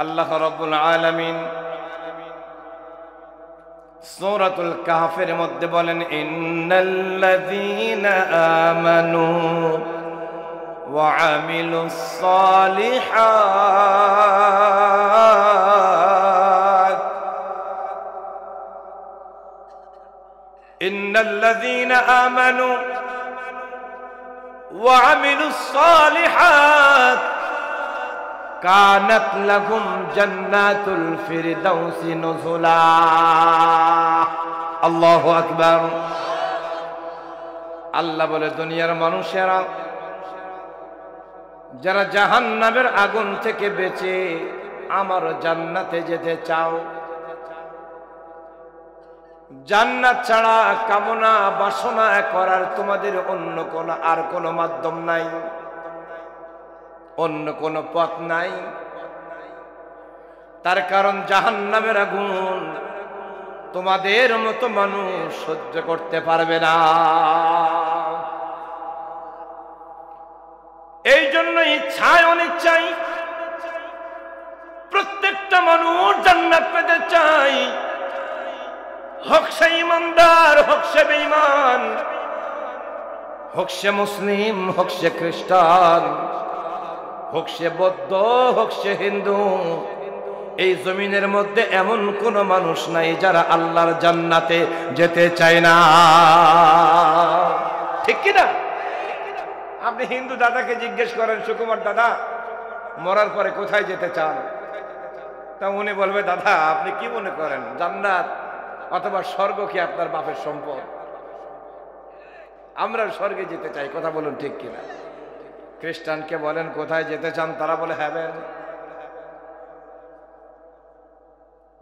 আল্লাহ রাব্বুল আলামিন সূরাতুল কাহফের মধ্যে বলেন, ইন্নাল্লাযীনা আমানু ওয়া আমিলুস সালিহাত ইন্নাল্লাযীনা আমানু ওয়া আমিলুস সালিহাত কানাত লাহুম জান্নাতুল ফিরদাউসি নুজুলা। আল্লাহু আকবার। আল্লাহ বলে, দুনিয়ার মানুষেরা যারা জাহান্নামের আগুন থেকে বেঁচে আমার জান্নাতে যেতে চাও, জান্নাত ছাড়া কামনা বাসনা করার তোমাদের অন্য কোনো মাধ্যম নাই, অন্য কোনো পথ নাই। তার কারণ জাহান্নামের আগুন তোমাদের মতো মানুষ সহ্য করতে পারবে না। এই জন্য ইচ্ছায় অনিচ্ছায় প্রত্যেকটা মানুষ জান্নাত পেতে চাই, হোক সে ইমানদার, হোক সে বেঈমান, হোক সে মুসলিম, হোক সে খ্রিস্টান, হোক সে বৌদ্ধ, হোক সে হিন্দু। এই জমিনের মধ্যে এমন কোন মানুষ নাই যারা আল্লাহর জান্নাতে যেতে চায় না, ঠিক কিনা? আপনি হিন্দু দাদাকে জিজ্ঞেস করেন, সুকুমার দাদা মরার পরে কোথায় যেতে চান? তা উনি বলবে, দাদা আপনি কি মনে করেন জান্নাত অথবা স্বর্গ কি আপনার বাপের সম্পদ? আমরা স্বর্গে যেতে চাই, কথা বলুন ঠিক কিনা? খ্রিস্টানকে বলেন কোথায় যেতে চান, তারা বলে হেভেন।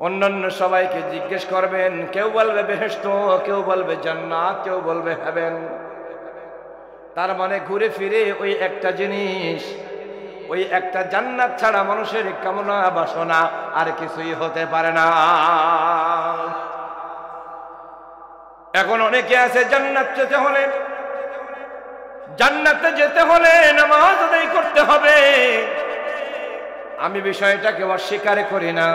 অন্যান্য সবাইকে জিজ্ঞেস করবেন, কেউ বলবে বেহেশত, কেউ বলবে জান্নাত, কেউ বলবে হেভেন। তার মানে ঘুরে ফিরে ওই একটা জিনিস, ওই একটা জান্নাত ছাড়া মানুষের কামনা বাসনা আর কিছুই হতে পারে না। এখন অনেকে আছে জান্নাতে যেতে হলে নামাজ আদায় করতে হবে। আমি বিষয়টাকে অস্বীকার করি না,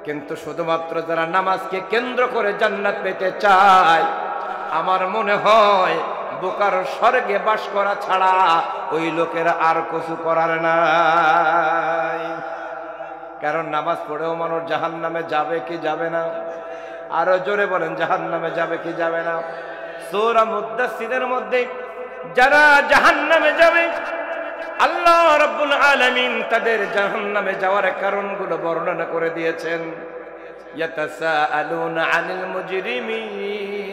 কিন্তু শুধুমাত্র যারা নামাজকে কেন্দ্র করে জান্নাত পেতে চায়, আমার মনে হয় বোকার স্বর্গে বাস করা ছাড়া ওই লোকের আর কিছু করার নাই। কারণ নামাজ পড়েও মানুষ জাহান্নামে যাবে কি যাবে না? আরো জোরে বলেন, জাহান্নামে যাবে কি যাবে না? সূরা মুদ্দাসসিরের মধ্যে যারা জাহান্নামে যাবে, আল্লাহ রাব্বুল আলামিন তাদের জাহান্নামে যাওয়ার কারণগুলো বর্ণনা করে দিয়েছেন। ইয়াতাসাআলুনা আনিল মুজরিমিন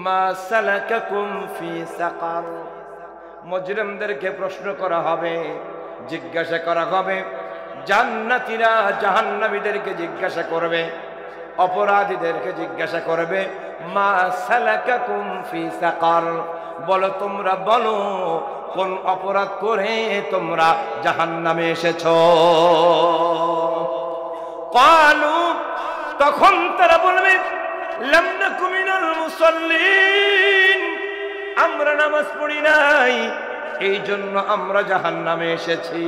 মা সালাকাকুম ফি সাকার। মুজরিমদেরকে প্রশ্ন করা হবে, জিজ্ঞাসা করা হবে। জান্নাতীরা জাহান্নামীদেরকে জিজ্ঞাসা করবে, অপরাধীদেরকে জিজ্ঞাসা করবে, মা সালাকাকুম ফি সাকার, বলো তোমরা বলো কোন অপরাধ করে তোমরা জাহান্নামে এসেছো? ক্বালু, তখন তারা বলবে, লাম নাকু মিনাল মুসাল্লিন, আমরা নামাজ পড়ি নাই, এই জন্য আমরা জাহান্নামে এসেছি।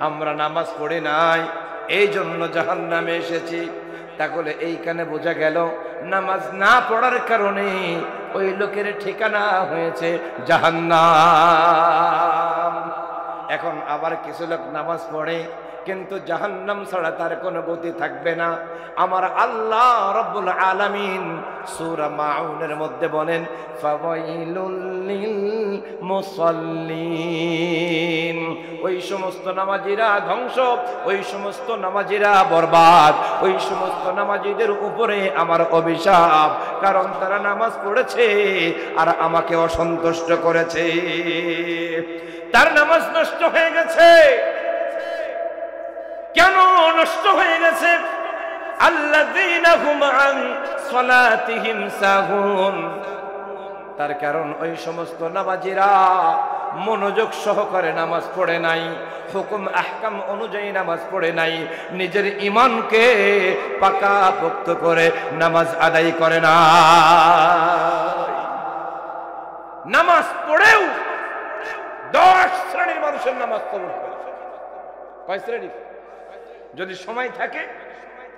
আমরা নামাজ পড়ি নাই, এই জন্য জাহান্নামে এসেছি। তাহলে এইখানে বোঝা গেল নামাজ না পড়ার কারণে ওই লোকের ঠিকানা হয়েছে জাহান্নাম। এখন আবার কিছু লোক নামাজ পড়ে কিন্তু জাহান্নাম ছাড়া তার কোনো গতি থাকবে না। আমার আল্লাহ রাব্বুল আলামিন সূরা মাউনের মধ্যে বলেন, ফাওয়াইলুল লিল মুসাল্লিন, ওই সমস্ত নামাজীরা ধ্বংস, ওই সমস্ত নামাজীরা বরবাদ, ওই সমস্ত নামাজীদের উপরে আমার অভিশাপ, কারণ তারা নামাজ পড়েছে আর আমাকে অসন্তুষ্ট করেছে। তার নামাজ নষ্ট হয়ে গেছে। কেন নষ্ট হয়ে গেছে? আল্লাযীনা হুম আন সালাতিহিম সাহুন, তার কারণ ওই সমস্ত নামাজীরা মনোযোগ সহকারে নামাজ পড়ে নাই, হুকুম আহকাম অনুযায়ী নামাজ পড়ে নাই, নিজের ঈমানকে পাকাপোক্ত করে নামাজ আদায় করে না। নামাজ পড়েও 10 শ্রেণীর মানুষের নামাজ কবুল হয়। কয় শ্রেণী? যদি সময় থাকে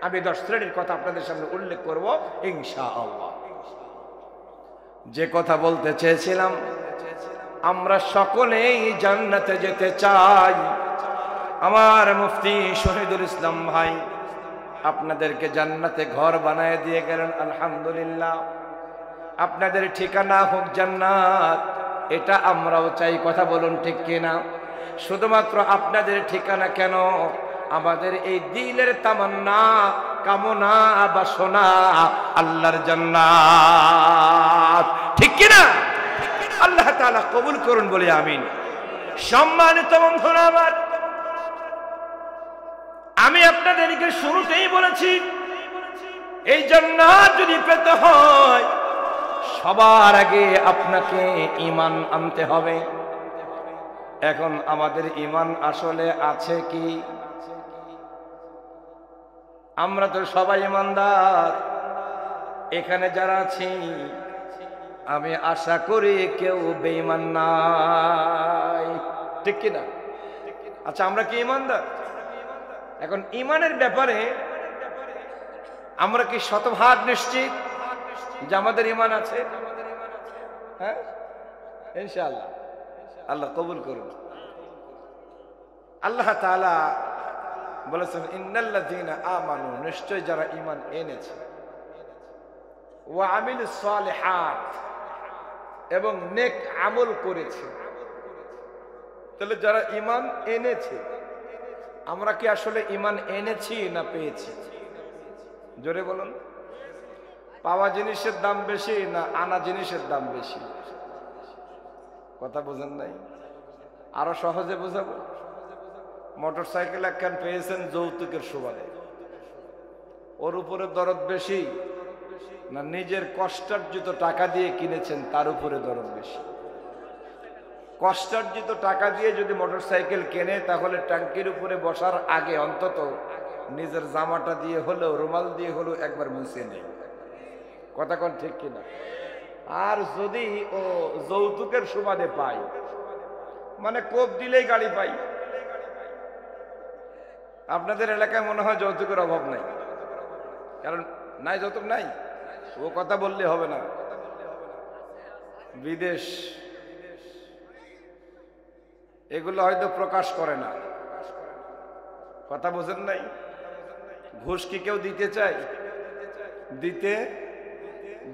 আমি 10 শ্রেণীর কথা আপনাদের সামনে উল্লেখ করব ইনশাআল্লাহ। যে কথা বলতে চেয়েছিলাম, আমরা সকলেই জান্নাতে যেতে চাই। আমার মুফতি শহীদুল ইসলাম ভাই আপনাদেরকে জান্নাতে ঘর বানায় দিয়ে গেলেন, আলহামদুলিল্লাহ। আপনাদের ঠিকানা হোক জান্নাত, এটা আমরাও চাই। কথা বলুন ঠিক কিনা? শুধুমাত্র আপনাদের ঠিকানা কেন, আমাদের এই দিলের তামান্না, কামনা, বাসনা আল্লাহর জান্নাত, ঠিক কিনা? আল্লাহ তাআলা কবুল করুন বলে আমিন। সম্মানিত বন্ধুরা আমার, আমি আপনাদেরকে শুরুতেই বলেছি, এই জান্নাত যদি পেতে হয় সবার আগে আপনাকে ঈমান আনতে হবে। এখন আমাদের ঈমান আসলে আছে কি? আমরা তো সবাই ঈমানদার এখানে যারা আছি, আমি আশা করি কেউ বেঈমান নাই, ঠিক কিনা? আচ্ছা, আমরা কি ঈমানদার? এখন ঈমানের ব্যাপারে আমরা কি শতভাগ নিশ্চিত যে আমাদের ঈমান আছে? হ্যাঁ, ইনশাআল্লাহ। আল্লাহ কবুল করুন। আল্লাহ তাআলা বলেছেন, ইন্নাল্লাযীনা আমানু, নিশ্চয় যারা ঈমান এনেছে, ওয়া আমিলুস সালিহাত, এবং নেক আমল করেছে। তাহলে যারা ঈমান এনেছে, আমরা কি আসলে ঈমান এনেছি না পেয়েছি? জোরে বলুন। পাওয়া জিনিসের দাম বেশি না আনা জিনিসের দাম বেশি? কথা বোঝেন নাই? আরো সহজে বোঝাবো। মোটর সাইকেল একখান পেয়েছেন যৌতুকের সুবাদে, ওর উপরে দরদ বেশি না নিজের কষ্টার্জিত টাকা দিয়ে কিনেছেন তার উপরে দরদ বেশি? কষ্টার্জিত টাকা দিয়ে যদি মোটর সাইকেল কেনে, তাহলে ট্যাঙ্কির উপরে বসার আগে অন্তত নিজের জামাটা দিয়ে হলেও, রুমাল দিয়ে হলেও একবার মুছে নেই। কথা কোন ঠিক কিনা? আর যদি ও যৌতুকের সুবাদে পাই, মানে কোপ দিলেই গাড়ি পাই। আপনাদের এলাকায় মনে হয় যৌতুকের অভাব নাই, কারণ নাই, যৌতুক নাই। ও কথা বললে হবে না। বিদেশ এগুলো হয়তো প্রকাশ করে না। কথা বোঝেন নাই? ঘুষ কি কেউ দিতে চায়? দিতে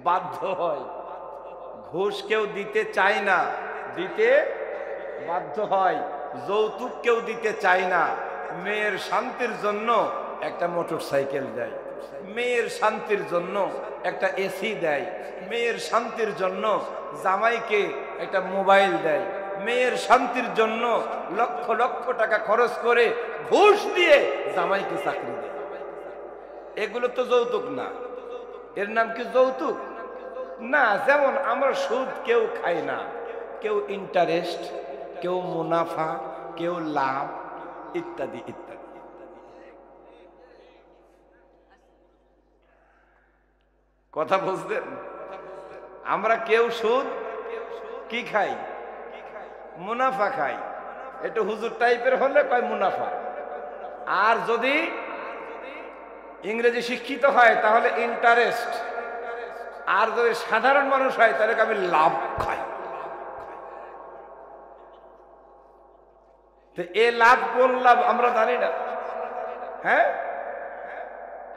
বাধ্য হয়। ঘুষ কেউ দিতে চায় না, দিতে বাধ্য হয়। যৌতুক কেউ দিতে চায় না। মেয়ের শান্তির জন্য একটা মোটর সাইকেল দেয়, মেয়ের শান্তির জন্য একটা এসি দেয়, মেয়ের শান্তির জন্য জামাইকে একটা মোবাইল দেয়, মেয়ের শান্তির জন্য লক্ষ লক্ষ টাকা খরচ করে ঘুষ দিয়ে জামাইকে চাকরি দেয়। এগুলো তো যৌতুক না। এর নাম কি যৌতুক? না। যেমন আমরা সুদ কেউ খাই না, কেউ ইন্টারেস্ট, কেউ মুনাফা, কেউ লাভ, ইত্যাদি ইত্যাদি। কথা বুঝলেন? আমরা কেউ সুদ কি খাই? মুনাফা খাই। একটু হুজুর টাইপের হলে কয় মুনাফা। আর যদি ইংরেজি শিক্ষিত হয় তাহলে ইন্টারেস্ট। আর যদি সাধারণ মানুষ হয় তাহলে আমি লাভ খাই। তো এ লাভ কোন লাভ আমরা জানি না। হ্যাঁ,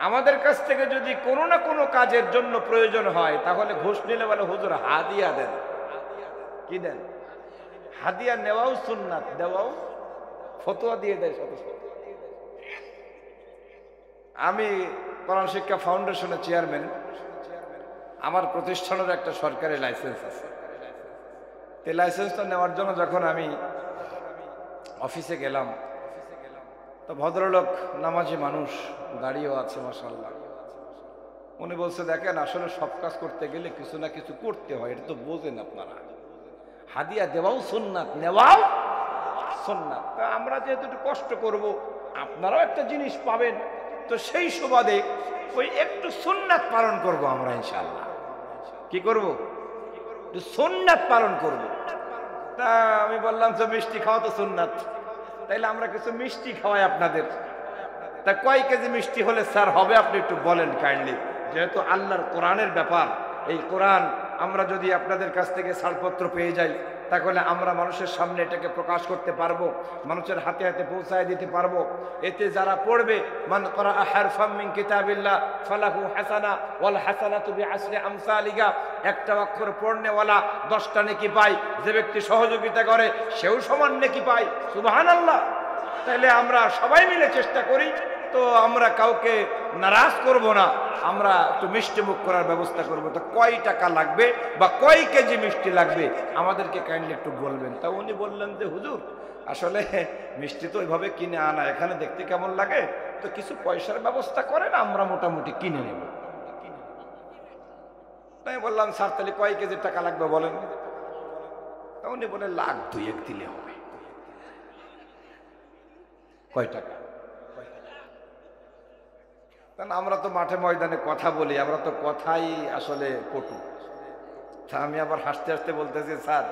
আমাদের কাছ থেকে যদি কোনো না কোনো কাজের জন্য প্রয়োজন হয় তাহলে ঘুষ নিলে বলে হুজুর হাদিয়া দেন। কি দেন? হাদিয়া নেওয়াও সুন্নাত, দেওয়াও ফতোয়া দিয়ে দেয় শত শত। আমি কোরআন শিক্ষা ফাউন্ডেশনের চেয়ারম্যান। আমার প্রতিষ্ঠানের একটা সরকারি লাইসেন্স আছে। এই লাইসেন্সটা নেওয়ার জন্য যখন আমি অফিসে গেলাম, তো ভদ্রলোক নামাজি মানুষ, দাঁড়িয়েও আছে মাশাআল্লাহ। উনি বলছে, দেখেন আসলে সব কাজ করতে গেলে কিছু না কিছু করতে হয়, এটা তো বোঝেন আপনারা। হাদিয়া দেওয়াও সুন্নাত, নেওয়াও সুন্নাত। তা আমরা যেহেতু একটু কষ্ট করব, আপনারাও একটা জিনিস পাবেন, তো সেই সুবাদে ওই একটু সুন্নাত পালন করব আমরা ইনশাআল্লাহ। কি করব? একটু সুন্নাত পালন করব। তা আমি বললাম যে মিষ্টি খাওয়া তো সুন্নাত। তাইলে আমরা কিছু মিষ্টি খাওয়াই আপনাদের। তা কয় কেজি মিষ্টি হলে স্যার হবে আপনি একটু বলেন কাইন্ডলি, যেহেতু আল্লাহর কোরআনের ব্যাপার। এই কোরআন আমরা যদি আপনাদের কাছ থেকে ছাড়পত্র পেয়ে যাই, তাহলে আমরা মানুষের সামনে এটাকে প্রকাশ করতে পারবো, মানুষের হাতে হাতে পৌঁছায় দিতে পারবো। এতে যারা পড়বে, মান ক্বারাআ হারফাম মিন কিতাবিল্লাহ ফালাহু হাসানা ওয়াল হাসানাতু বিআশরি আমসালিহা, একটা অক্ষর পড়নেওয়ালা 10টা নেকি পায়, যে ব্যক্তি সহযোগিতা করে সেও সমান নেকি পায়। সুবহানাল্লাহ। তাহলে আমরা সবাই মিলে চেষ্টা করি, তো আমরা কাউকে নারাজ করব না, আমরা একটু মিষ্টি মুখ করার ব্যবস্থা করব। তো কয় টাকা লাগবে বা কয় কেজি মিষ্টি লাগবে আমাদেরকে কাইন্ডলি একটু বলবেন। তা উনি বললেন যে হুজুর আসলে মিষ্টি তো ওইভাবে কিনে আনা, এখানে দেখতে কেমন লাগে, তো কিছু পয়সার ব্যবস্থা করেন, আমরা মোটামুটি কিনে নেব। তাই বললাম স্যার তাহলে কয় কেজি টাকা লাগবে বলেন। তা উনি বলে 1,02,000 দিলে হবে। কয় টাকা? আমরা তো মাঠে ময়দানে কথা বলি, আমরা তো কথাই আসলে পটু। তা আমি আবার হাসতে হাসতে বলতেছি, স্যার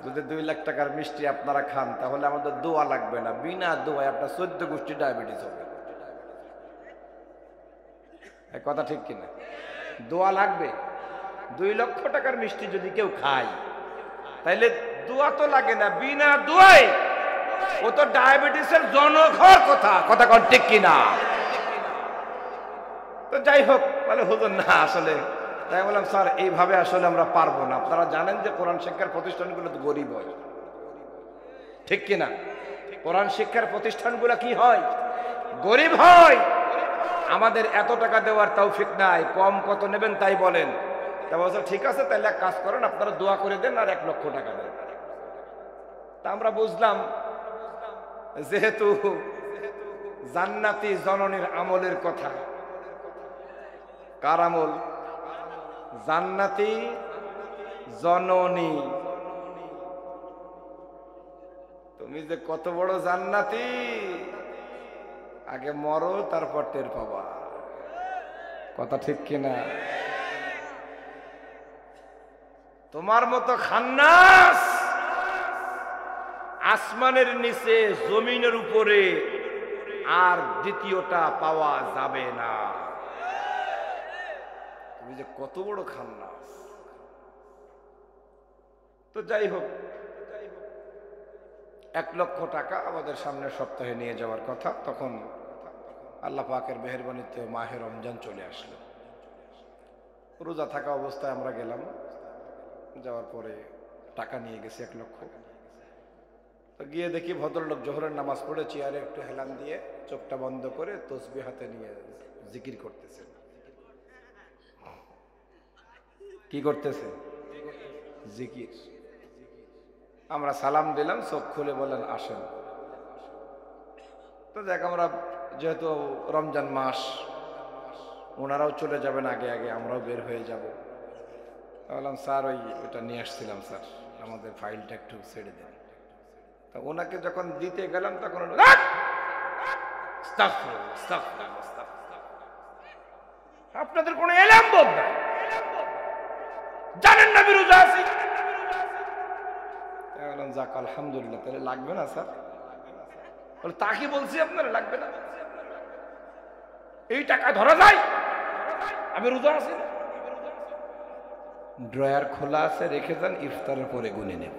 যদি 2 লাখ টাকার মিষ্টি আপনারা খান তাহলে আমাদের দোয়া লাগবে না, বিনা দোয়ায় আপনার 14 গোষ্ঠী ডায়াবেটিস হবে। এই কথা ঠিক কিনা? দোয়া লাগবে। 2 লক্ষ টাকার মিষ্টি যদি কেউ খায় তাইলে দোয়া তো লাগে না, বিনা দোয়ায় ও তো ডায়াবেটিসের জনঘর। কথা কোন ঠিক কিনা? তো যাই হোক, বলে হুজুর না আসলে। তাই বললাম স্যার এইভাবে আসলে আমরা পারবো না। আপনারা জানেন যে কোরআন শিক্ষার প্রতিষ্ঠানগুলো তো গরিব হয়, ঠিক কিনা? কোরআন শিক্ষার প্রতিষ্ঠানগুলো কি হয়? গরিব হয়। আমাদের এত টাকা দেওয়ার তৌফিক নাই, কম কত নেবেন তাই বলেন। তা বলছে ঠিক আছে, তাহলে এক কাজ করেন, আপনারা দোয়া করে দেন আর 1 লক্ষ টাকা দেন। তা আমরা বুঝলাম যেহেতু জান্নাতি জননীর আমলের কথা। কার আমল? জান্নাতি জননী। তুমি যে কত বড় জান্নাতি, আগে মরো তারপর টের পাবা। কথা ঠিক কিনা? তোমার মতো খান্নাস আসমানের নিচে জমিনের উপরে আর দ্বিতীয়টা পাওয়া যাবে না। তুমি যে কত বড় খান্নাস। তো যাই হোক, 1 লক্ষ টাকা আমাদের সামনের সপ্তাহে নিয়ে যাওয়ার কথা। তখন আল্লাহ পাকের মেহেরবানিতে মাহে রমজান চলে আসলো। রোজা থাকা অবস্থায় আমরা গেলাম, যাওয়ার পরে টাকা নিয়ে গেছি 1 লক্ষ। তো গিয়ে দেখি ভদ্রলোক জোহরের নামাজ পড়ে চেয়ারে একটু হেলান দিয়ে চোখটা বন্ধ করে তসবিহ হাতে নিয়ে জিকির করতেছেন। কি করতেছে? জিকির। আমরা সালাম দিলাম, চোখ খুলে বলেন আসেন। তো দেখ আমরা যেহেতু রমজান মাস, ওনারাও চলে যাবেন আগে আগে, আমরাও বের হয়ে যাব। বললাম স্যার ওইটা নিয়ে আসছিলাম স্যার, আমাদের ফাইলটা একটু ছেড়ে দেন। তা ওনাকে যখন দিতে গেলাম তখন আপনাদের কোনো এলাম বোধ নাই, জানেন না বিরোধ আছি। বললাম যাক আলহামদুলিল্লাহ, তাহলে লাগবে না স্যার। বলে তা কি বলছি আপনারা লাগবে না? এই টাকা ধরা যায়, আমি রোজা আছি। ড্রয়ার খোলা আছে, রেখে যান, ইফতারের পরে গুনে নেব।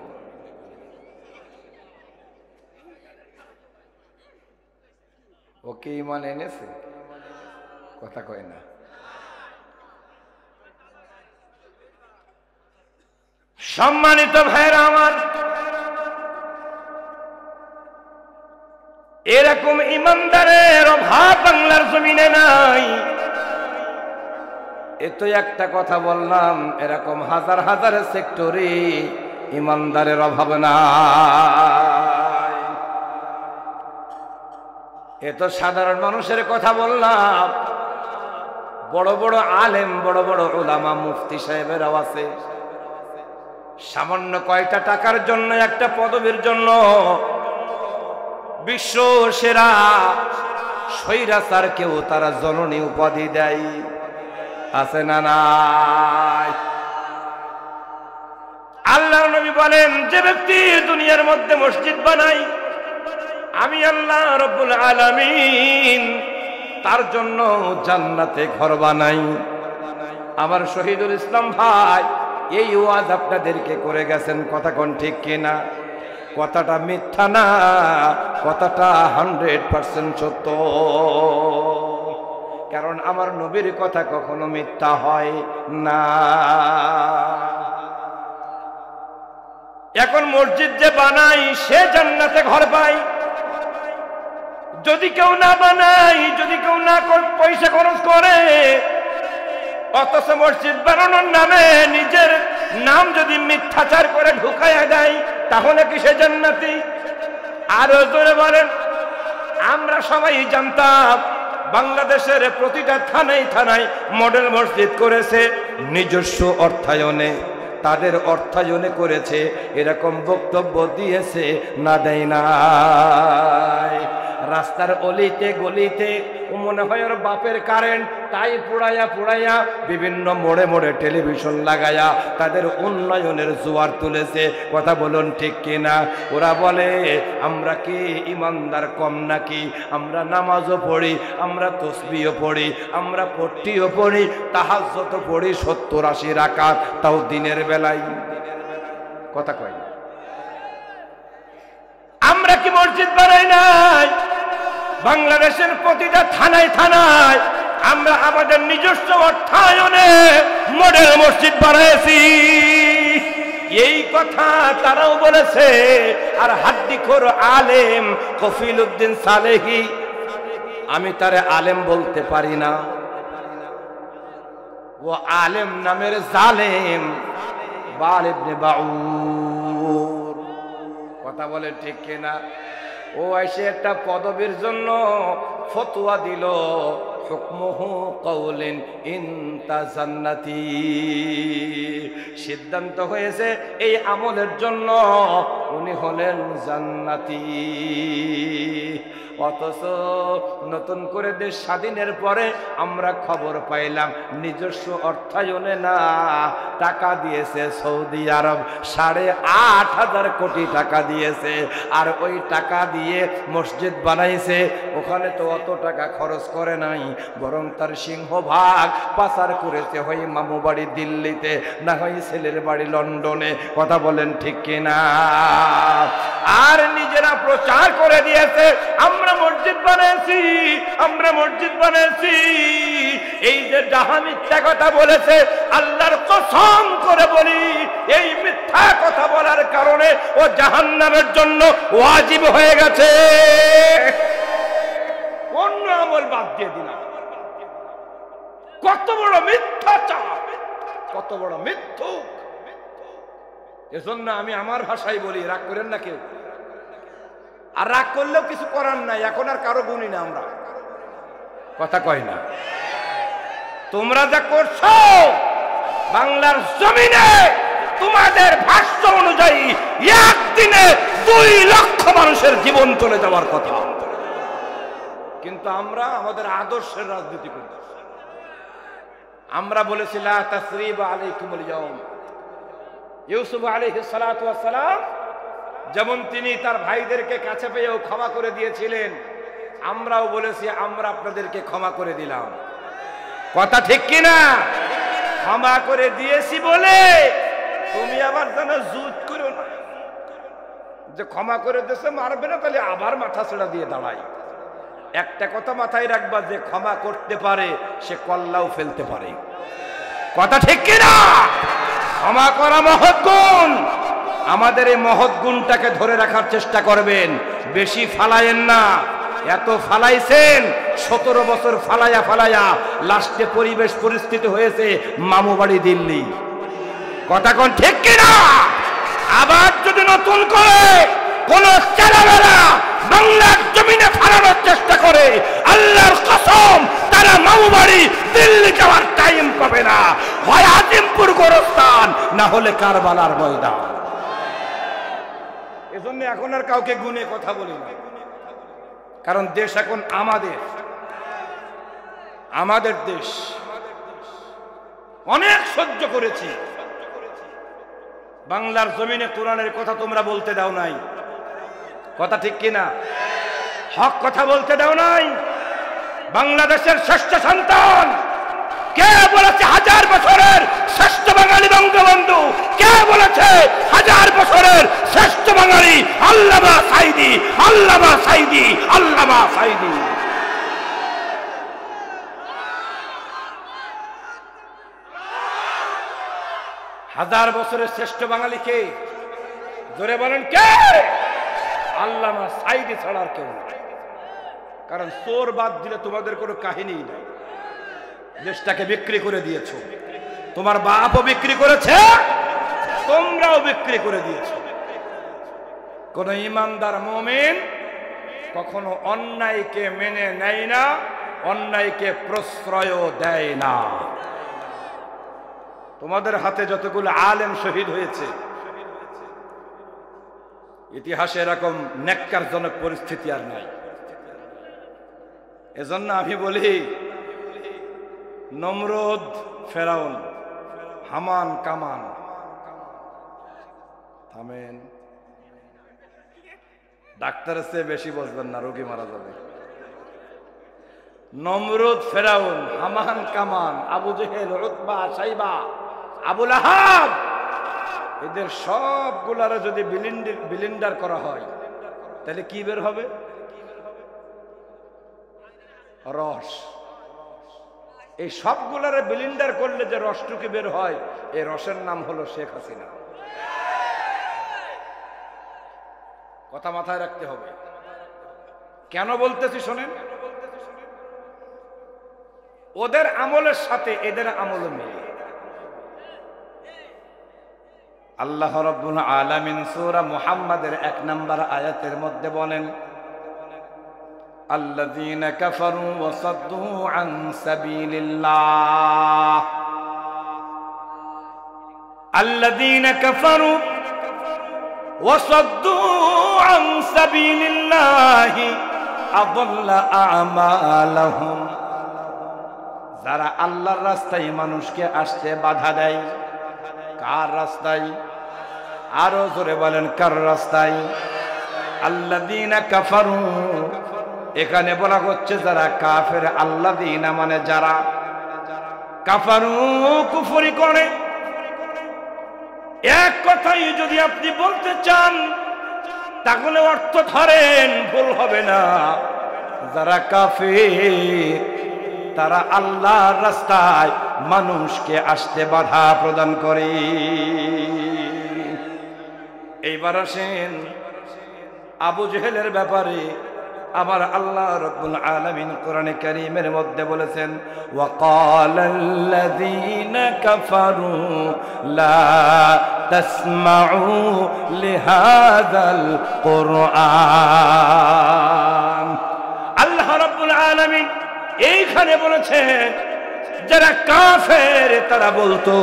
ওকে ইমান এনেছে? কথা কয় না। সম্মানিত ভাইরা আমার, এরকম ইমানদারের অভাব বাংলার জমিনে নাই। এ তো একটা কথা বললাম, এরকম হাজার হাজার সেক্টরে ইমানদারের অভাব নাই। এ তো সাধারণ মানুষের কথা বললাম, বড় বড় আলেম, বড় বড় উলামা, মুফতি সাহেবেরাও আছে। সামান্য কয়টা টাকার জন্য, একটা পদবীর জন্য বিশ্ব সেরা স্বৈরাচারকেও তারা জননী উপাধি দেয়। আছে না নাই? আল্লাহর নবী বলেন, যে ব্যক্তি দুনিয়ার মধ্যে মসজিদ বানায়, আমি আল্লাহ রব্বুল আলামিন তার জন্য জান্নাতে ঘর বানাই। আমার শহীদুল ইসলাম ভাই এই ওয়াজ আপনাদেরকে করে গেছেন, কথা কোন ঠিক কিনা? কথাটা মিথ্যা না, কথাটা 100% সত্য। কারণ আমার নবীর কথা কখনো মিথ্যা হয় না। এখন মসজিদ যে বানাই সে জান্নাতে ঘর পাই, যদি কেউ না বানাই, যদি কেউ না পয়সা খরচ করে, অথচ মসজিদ বানানোর নামে নিজের নাম যদি মিথ্যাচার করে ঢুকাইয়া দেয়, তাহলে কি সে জান্নাতি? আরো জোরে বলেন। আমরা সবাই জানতাম বাংলাদেশের প্রতিটা থানায় থানায় মডেল মসজিদ করেছে নিজস্ব অর্থায়নে, তাদের অর্থায়নে করেছে, এরকম বক্তব্য দিয়েছে না দেয় না? রাস্তার অলিতে গলিতে মনে হয় ওর বাপের কারেন্ট, তাই পুড়াইয়া পুড়াইয়া বিভিন্ন মোড়ে মোড়ে টেলিভিশন লাগায়া তাদের উন্নয়নের জোয়ার তুলেছে। কথা বলুন ঠিক কিনা? ওরা বলে আমরা কি ইমানদার কম নাকি? আমরা নামাজও পড়ি, আমরা তসবিহও পড়ি, আমরা পট্টিও পড়ি, তাহাজ্জুদও পড়ি 70-80 রাকাত, তাও দিনের বেলায়। কথা কয় না? আমরা কি মসজিদ বানাই নাই? বাংলাদেশের প্রতিটা থানায় থানায় আমরা আমাদের নিজস্ব অর্থায়নে মডেল মসজিদ বানাইছি। এই কথা তারাও বলেছে। আর হাদ্দিখোর আলেম কফিল উদ্দিন সালেহি, আমি তারে আলেম বলতে পারি না, ও আলেম নামের জালেম বাল ইবনে বাউর। কথা বলে ঠিক কিনা? ও এসে একটা পদবীর জন্য ফতোয়া দিল, হুকমুহু কাউলিন ইনতা জান্নাতি। সিদ্ধান্ত হয়েছে এই আমলের জন্য উনি হলেন জান্নাতি। অথচ নতুন করে দেশ স্বাধীনের পরে আমরা খবর পাইলাম নিজস্ব অর্থায়নে না, টাকা দিয়েছে সৌদি আরব, 8,500 কোটি টাকা দিয়েছে। আর ওই টাকা দিয়ে মসজিদ বানাইছে। ওখানে তো অত টাকা খরচ করে নাই, বরং তার সিংহভাগ পাচার করেছে হয় মামু বাড়ি দিল্লিতে, না হয় ছেলের বাড়ি লন্ডনে। কথা বলেন ঠিক কিনা? আর নিজেরা প্রচার করে দিয়েছে আমরা মসজিদ বানাইছি, আমরা মসজিদ বানাইছি। এই যে যাহা মিথ্যা কথা বলেছে, আল্লাহর কসম করে বলি, এই মিথ্যা কথা বলার কারণে ও জাহান্নামের জন্য ওয়াজিব হয়ে গেছে। অন্য আমল বাদ দিয়ে দিলাম। কত বড় মিথ্যাচার, কত বড় মিথ্যুক। এজন্য আমি আমার ভাষায় বলি, রাগ করেন না কেউ। আর রাগ করলেও কিছু করার নাই, এখন আর কারো গুণী না আমরা। কথা কয় না? তোমরা যা করছো বাংলার জমিনে, তোমাদের ভাষ্য অনুযায়ী একদিনে 2 লক্ষ মানুষের জীবন চলে যাওয়ার কথা। কিন্তু আমরা আমাদের আদর্শের রাজনীতি করি। আমরা বলেছি লা তাসরিবা আলাইকুমুল ইয়াউম। ইউসুফ আলাইহিস সালাতু ওয়াস সালাম যেমন তিনি তার ভাইদেরকে কাছে পেয়েও ক্ষমা করে দিয়েছিলেন, আমরাও বলেছি আমরা আপনাদেরকে ক্ষমা করে দিলাম। কথা ঠিক কিনা? ক্ষমা করে দিয়েছি বলে তুমি আবার যেন জুত করো না যে ক্ষমা করে দিয়েছে মারবে না, তাহলে আবার মাথা ছেড়া দিয়ে দাঁড়াই। একটা কথা মাথায় রাখবা, যে ক্ষমা করতে পারে সে কল্লাও ফেলতে পারে। কথা ঠিক কিনা? ক্ষমা করা মহৎ গুণ। আমাদের এই মহৎ গুণটাকে ধরে রাখার চেষ্টা করবেন, বেশি ফালায়েন না। এত ফালাইছেন, 17 বছর ফালাইয়া ফালাইয়া লাস্টে পরিবেশ পরিস্থিতি হয়েছে মামু বাড়ি দিল্লি। কথা কোন ঠিক কিনা? আবার যদি নতুন করে কোন ছেলেমেয়েরা বাংলার জমিনে ফালানোর চেষ্টা করে, আল্লাহর কসম তারা মামু বাড়ি দিল্লি যাওয়ার টাইম পাবে না। হয় আজিমপুর গোরস্থান, না হলে কারবালার ময়দান। এজন্য এখন আর কাউকে গুণে কথা বলি না, কারণ দেশ এখন আমাদের দেশ। অনেক সহ্য করেছি। বাংলার জমিনে কোরআনের কথা তোমরা বলতে দাও নাই। কথা ঠিক কিনা? হক কথা বলতে দাও নাই। বাংলাদেশের শ্রেষ্ঠ সন্তান কে বলেছে 1000 বছরের শ্রেষ্ঠ বাঙালি বঙ্গবন্ধু? কে বলেছে 1000 বছরের শ্রেষ্ঠ বাঙালি? আল্লামা সাঈদী, আল্লামা সাঈদী, আল্লামা সাঈদী। 1000 বছরের শ্রেষ্ঠ বাঙালি কে? জোরে বলেন কে? আল্লামা সাঈদী ছাড়া আর কেউ না। কারণ চোর বাদ দিলে তোমাদের কোনো কাহিনী নেই। দেশটাকে বিক্রি করে দিয়েছো, তোমার বাপও বিক্রি করেছে, তোমরাও বিক্রি করে দিয়েছো। কোন ইমানদার মুমিন কখনো অন্যায়কে মেনে নেয় না, অন্যায়কে প্রশ্রয় দেয় না। তোমাদের হাতে যতগুলো আলেম শহীদ হয়েছে, ইতিহাসে এরকম নেককারজনক পরিস্থিতি আর নাই। এজন্য আমি বলি, নমরুদ, ফেরাউন, হামান, কামান, থামেন। ডাক্তারের চেয়ে বেশি বসবেন না, রোগী মারা যাবে। নমরুদ, ফেরাউন, হামান, কামান, আবু জেহেল, উতবা, সাইবা, আবুল আহাব, এদের সবগুলারে যদি বিলিন্ডার করা হয় তাহলে কি বের হবে? রস। এই সবগুলারে বিলিন্ডার করলে যে রসটুকি বের হয়, এই রসের নাম হলো শেখ হাসিনা। কথা মাথায় রাখতে হবে। কেন বলতেছি শোনেন, ওদের আমলের সাথে এদের আমল মিলে। আল্লাহ রাব্বুল আলামিন সূরা মুহাম্মাদের 1 নম্বর আয়াতের মধ্যে বলেন, আল্লাযীনা কাফারু ওয়া সাদ্দু আন সাবিলিল্লাহ, আল্লাযীনা কাফারু ওয়া সাদ্দু আন সাবিলিল্লাহ আযাল্লা আমালাহুম। যারা আল্লাহর রাস্তায় মানুষকে আসতে বাধা দেয়। কার রাস্তায়? আরো জোরে বলেন, কার রাস্তায়? আল্লাযীনা কাফারু, এখানে বলা হচ্ছে যারা কাফের। আল্লাযীনা মানে যারা কাফারু, কুফরি করে। এক কথাই যদি আপনি বলতে চান তাহলে অর্থ ধরেন, ভুল হবে না। যারা কাফের তারা আল্লাহর রাস্তায় মানুষকে আসতে বাধা প্রদান করে। এইবার আসেন আবু জেহেলের ব্যাপারে। আমার আল্লাহ রাব্বুল আলামিন কোরআনে কারীমের মধ্যে বলেছেন, ওয়াকালাল্লাযীনা কাফারু লা তাসমাউ লিহাযাল কুরআন। আল্লাহ রাব্বুল আলামিন এইখানে বলেছেন যারা কাফের তারা বলতো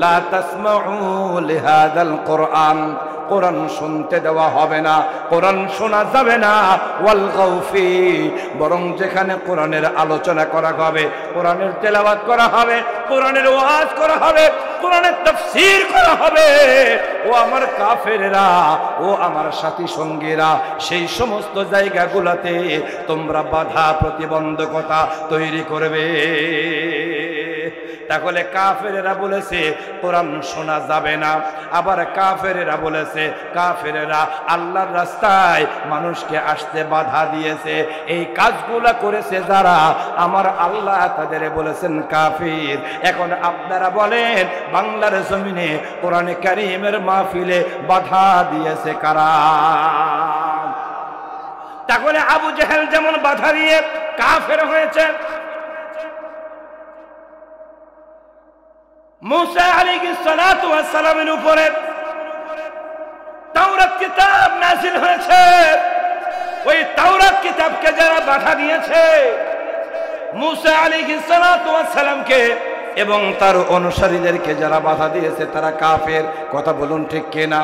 লা তাসমাউ লিহাযাল কুরআন, কোরআন শুনতে দেওয়া হবে না, কোরআন শোনা যাবে না। ওয়াল গাউফি, বরং যেখানে কোরআনের আলোচনা করা হবে, কোরআনের তেলাওয়াত করা হবে, কোরআনের ওয়াজ করা হবে, কোরআনের তাফসীর করা হবে, ও আমার কাফেরেরা, ও আমার সাথী সঙ্গীরা, সেই সমস্ত জায়গাগুলোতে তোমরা বাধা প্রতিবন্ধকতা তৈরি করবে। তাহলে কাফেরেরা বলেছে কোরআন শোনা যাবে না, আবার কাফেরেরা বলেছে কাফেরেরা আল্লাহর রাস্তায় মানুষকে আসতে বাধা দিয়েছে। এই কাজগুলা করেছে যারা, আমার আল্লাহ তাদের বলেছেন কাফির। এখন আপনারা বলেন বাংলার জমিনে কোরআনে কারীমের মাহফিলে বাধা দিয়েছে কারা? তাহলে আবু জেহেল যেমন বাধা দিয়ে কাফের হয়েছে, মুসা আলাইহিস সালাতু ওয়াস সালামের উপরে তাওরাত কিতাব নাযিল হয়েছে। ওই তাওরাত কিতাবকে যারা বাধা দিয়েছে, মুসা আলাইহিস সালাতু ওয়াস সালামকে এবং তার অনুসারীদেরকে যারা বাধা দিয়েছে তারা কাফের। কথা বলুন ঠিক কিনা?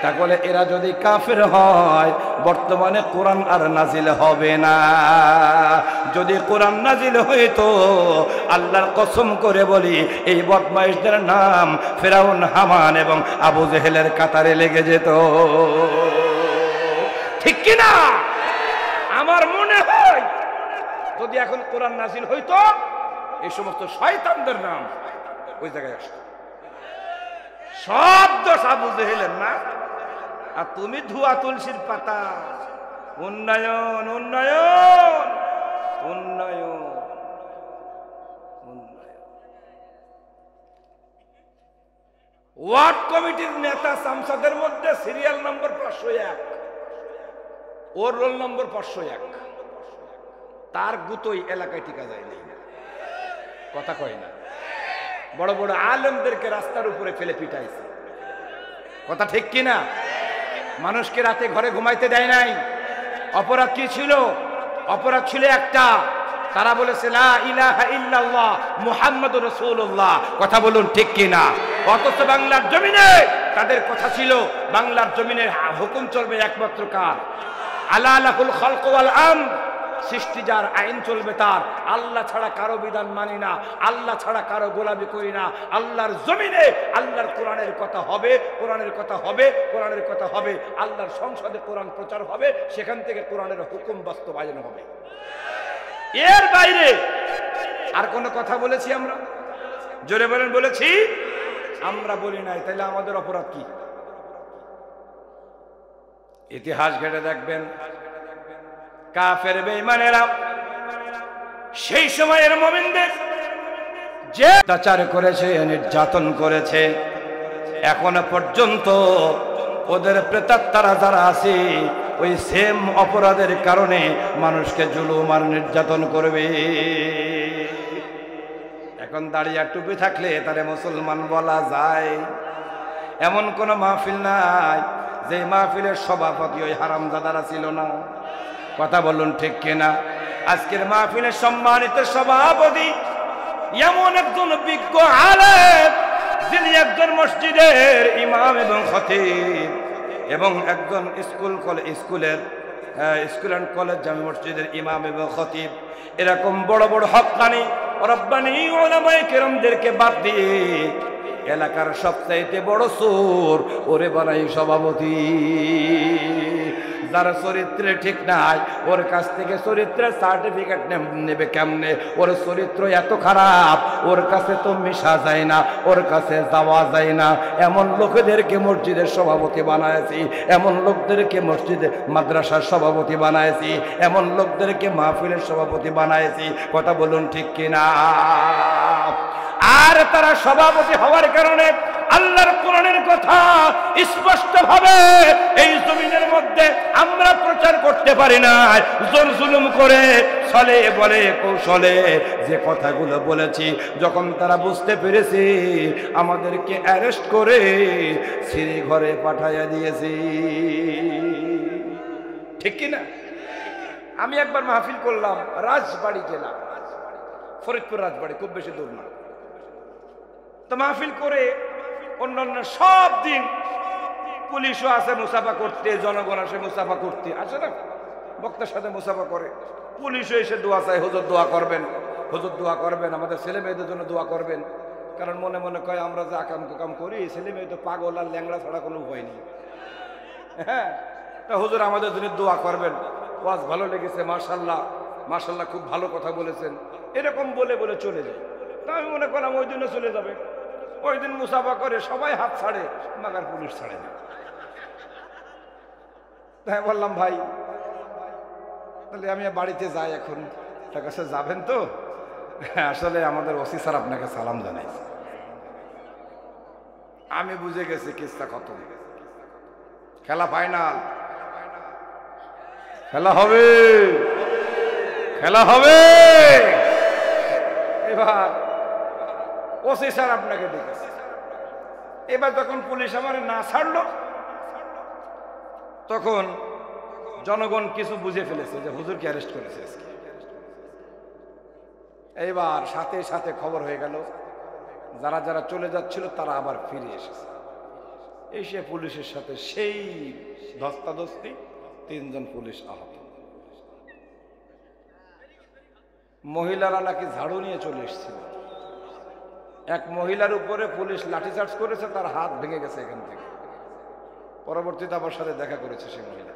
তাহলে এরা যদি কাফের হয়, বর্তমানে কোরআন আর নাজিল হবে না। যদি কোরআন নাজিল হইতো, আল্লাহর কসম করে বলি, এই বদমাইশদের নাম ফেরাউন, হামান এবং আবু জেহেলের কাতারে লেগে যেত। ঠিক কিনা? আমার মনে হয় যদি এখন কোরআন নাজিল হইতো এই সমস্ত শয়তানদের নাম ওই জায়গায় আসতো। সব দোষ আবু জেহেলের না, আর তুমি ধোয়া তুলসীর পাতা। উন্নয়ন উন্নয়ন উন্নয়ন উন্নয়ন। ওয়ার্ড কমিটির নেতা সামসাদের মধ্যে সিরিয়াল নম্বর 501, ওর রোল নম্বর 501। তার গুতোই এলাকায় টিকা যায় নাই, কথা কয় না। বড় বড় আলেমদেরকে রাস্তার উপরে ফেলে পিটাইছে, কথা ঠিক কিনা? মানুষকে রাতে ঘরে ঘুমাইতে দেয় নাই। অপরাধ কি ছিল? অপরাধ ছিল একটা, তারা বলেছে লা ইলাহা ইল্লাল্লাহ মুহাম্মাদুর রাসূলুল্লাহ, কথা বলুন ঠিক কিনা? অথচ বাংলার জমিনে তাদের কথা ছিল বাংলার জমিনের হুকুম চলবে একমাত্র কার? আলা লাহুল খালক ওয়াল আমর, সৃষ্টি যার, আইন চলবে তার। আল্লাহ ছাড়া কারো বিধান মানি না, আল্লাহ ছাড়া কারো গোলামি করি না। আল্লাহর জমিনে আল্লাহর কোরআনের কথা হবে, কোরআনের কথা হবে, কোরআনের কথা হবে। আল্লাহর সংসদে কোরআন প্রচার হবে, সেখান থেকে কোরআনের হুকুম বাস্তবায়ন হবে। এর বাইরে আর কোনো কথা বলেছি আমরা? জোরে বলেন, বলেছি? আমরা বলি নাই। তাহলে আমাদের অপরাধ কি? ইতিহাস ঘেটে দেখবেন, কাফের বেঈমানেরা সেই সময়ের মুমিনদের যে অত্যাচার করেছে, নির্যাতন করেছে, এখনো পর্যন্ত ওদের প্রেতাত্মারা যারা আছে ওই সেম অপরাধের কারণে মানুষকে জুলুম আর নির্যাতন করবে। এখন দাঁড়িয়ে টুপি থাকলে তারে মুসলমান বলা যায়? এমন কোন মাহফিল নাই যে মাহফিলের সভাপতি ওই হারামজাদারা ছিল না, কথা বলুন ঠিক কিনা? আজকের মাহফিলের সম্মানিত সভাপতি এমন একজন বিজ্ঞ আলেম, যিনি একজন মসজিদের ইমাম এবং খতিব এবং একজন স্কুল অ্যান্ড কলেজ জামি মসজিদের ইমাম এবং খতিব। এরকম বড় বড় হক্কানি রব্বানি উলামায়ে কেরামদেরকে বাদ দিয়ে এলাকার সবচাইতে বড় চোর ওরে বানাই সভাপতি। যার চরিত্রে ঠিক নাই ওর কাছ থেকে চরিত্রের সার্টিফিকেট নেবে কেমনে? ওর চরিত্র এত খারাপ, ওর কাছে তো মিশা যায় না, ওর কাছে যাওয়া যায় না। এমন লোকদেরকে মসজিদের সভাপতি বানাইছি, এমন লোকদেরকে মসজিদে মাদ্রাসার সভাপতি বানাইছি, এমন লোকদেরকে মাহফিলের সভাপতি বানাইছি, কথা বলুন ঠিক কিনা? আর তারা সভাপতি হওয়ার কারণে আল্লাহর কোরআনের কথা স্পষ্ট ভাবে এই জমিনের মধ্যে আমরা প্রচার করতে পারি না। জোর জুলুম করে ছলে বলে কৌশলে যে কথাগুলো বলেছি, যখন তারা বুঝতে পেরেছে আমাদেরকে অ্যারেস্ট করে সিঁড়ি ঘরে পাঠাইয়া দিয়েছি, ঠিক কিনা? আমি একবার মাহফিল করলাম রাজবাড়ী জেলা, ফরিদপুর রাজবাড়ী, খুব বেশি দূর না। তো মাহফিল করে অন্যান্য সব দিন পুলিশও আছে মুসাফা করতে, জনগণ আসে মুসাফা করতে, আসে না? বক্তার সাথে মুসাফা করে, পুলিশও এসে দোয়া চায়, হুজুর দোয়া করবেন, হুজুর দোয়া করবেন, আমাদের ছেলে মেয়েদের জন্য দোয়া করবেন। কারণ মনে মনে কয় আমরা যে আকাম কুকাম করি, ছেলে মেয়ে তো পাগল আর ল্যাংড়া ছাড়া কোনো উপায় নেই। হ্যাঁ, তা হুজুর আমাদের জন্য দোয়া করবেন, ওয়াজ ভালো লেগেছে, মাশাল্লাহ মাশাল্লাহ, খুব ভালো কথা বলেছেন, এরকম বলে বলে চলে যায়। তা আমি মনে করলাম ওই দিনে চলে যাবে। ওই দিন মুসাফা করে সবাই হাত ছাড়ে, মাগার পুলিশ ছাড়ে না। তাই বললাম ভাই তাহলে আমি বাড়িতে যাই, এখন তার কাছে যাবেন তো? আসলে আমাদের ওসি স্যার আপনাকে সালাম জানাইছে। আমি বুঝে গেছি কিস্তা কত, খেলা ফাইনাল, খেলা হবে, খেলা হবে। এবার ওসি স্যার আপনাকে দেখেছে। এবার যখন পুলিশ আমার না ছাড়লো, তখন জনগণ কিছু বুঝে ফেলেছে যে হুজুরকে অ্যারেস্ট করেছে। এইবার সাথে সাথে খবর হয়ে গেল, যারা যারা চলে যাচ্ছিল তারা আবার ফিরে এসেছে। এসে পুলিশের সাথে সেই ধস্তাধস্তি, 3 জন পুলিশ আহত। মহিলারা নাকি ঝাড়ু নিয়ে চলে এসেছিল। এক মহিলার উপরে পুলিশ লাঠিচার্জ করেছে, তার হাত ভেঙে গেছে এখান থেকে। পরবর্তীতে আমার সাথে দেখা করেছে সেই মহিলা।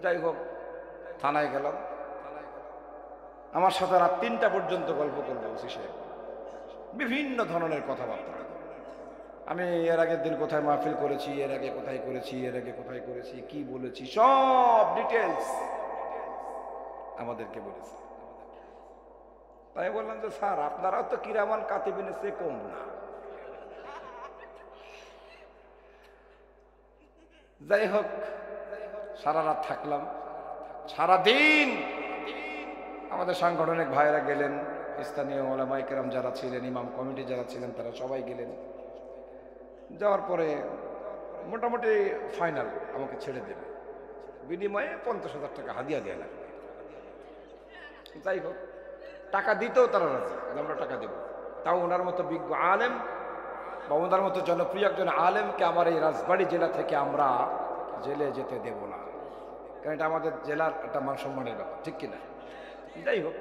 যাই হোক, থানায় গেলাম, আমার সাথে রাত 3টা পর্যন্ত গল্প করলো ওসি সাহেব, বিভিন্ন ধরনের কথাবার্তা। আমি এর আগের দিন কোথায় মাহফিল করেছি, এর আগে কোথায় করেছি, এর আগে কোথায় করেছি, কি বলেছি, সব ডিটেলস আমাদেরকে বলেছে। তাই বললাম যে স্যার আপনারাও তো কিরামান কাতিবিন সে কম না। যাই হোক, সারা রাত থাকলাম, সারাদিন আমাদের সাংগঠনিক ভাইয়েরা গেলেন, স্থানীয় ওলামায়ে কেরাম যারা ছিলেন, ইমাম কমিটি যারা ছিলেন তারা সবাই গেলেন। যাওয়ার পরে মোটামুটি ফাইনাল আমাকে ছেড়ে দেবে, বিনিময়ে 50,000 টাকা হাদিয়া দেওয়া লাগবে। যাই হোক, টাকা দিতেও তারা রাজি, আমরা টাকা দেব। তাও ওনার মতো বিজ্ঞ আলেম বা ওনার মতো জনপ্রিয় একজন আলেমকে আমার এই রাজবাড়ী জেলা থেকে আমরা জেলে যেতে দেব না, কারণ এটা আমাদের জেলার একটা মান সম্মানের ব্যাপার, ঠিক কিনা? যাই হোক,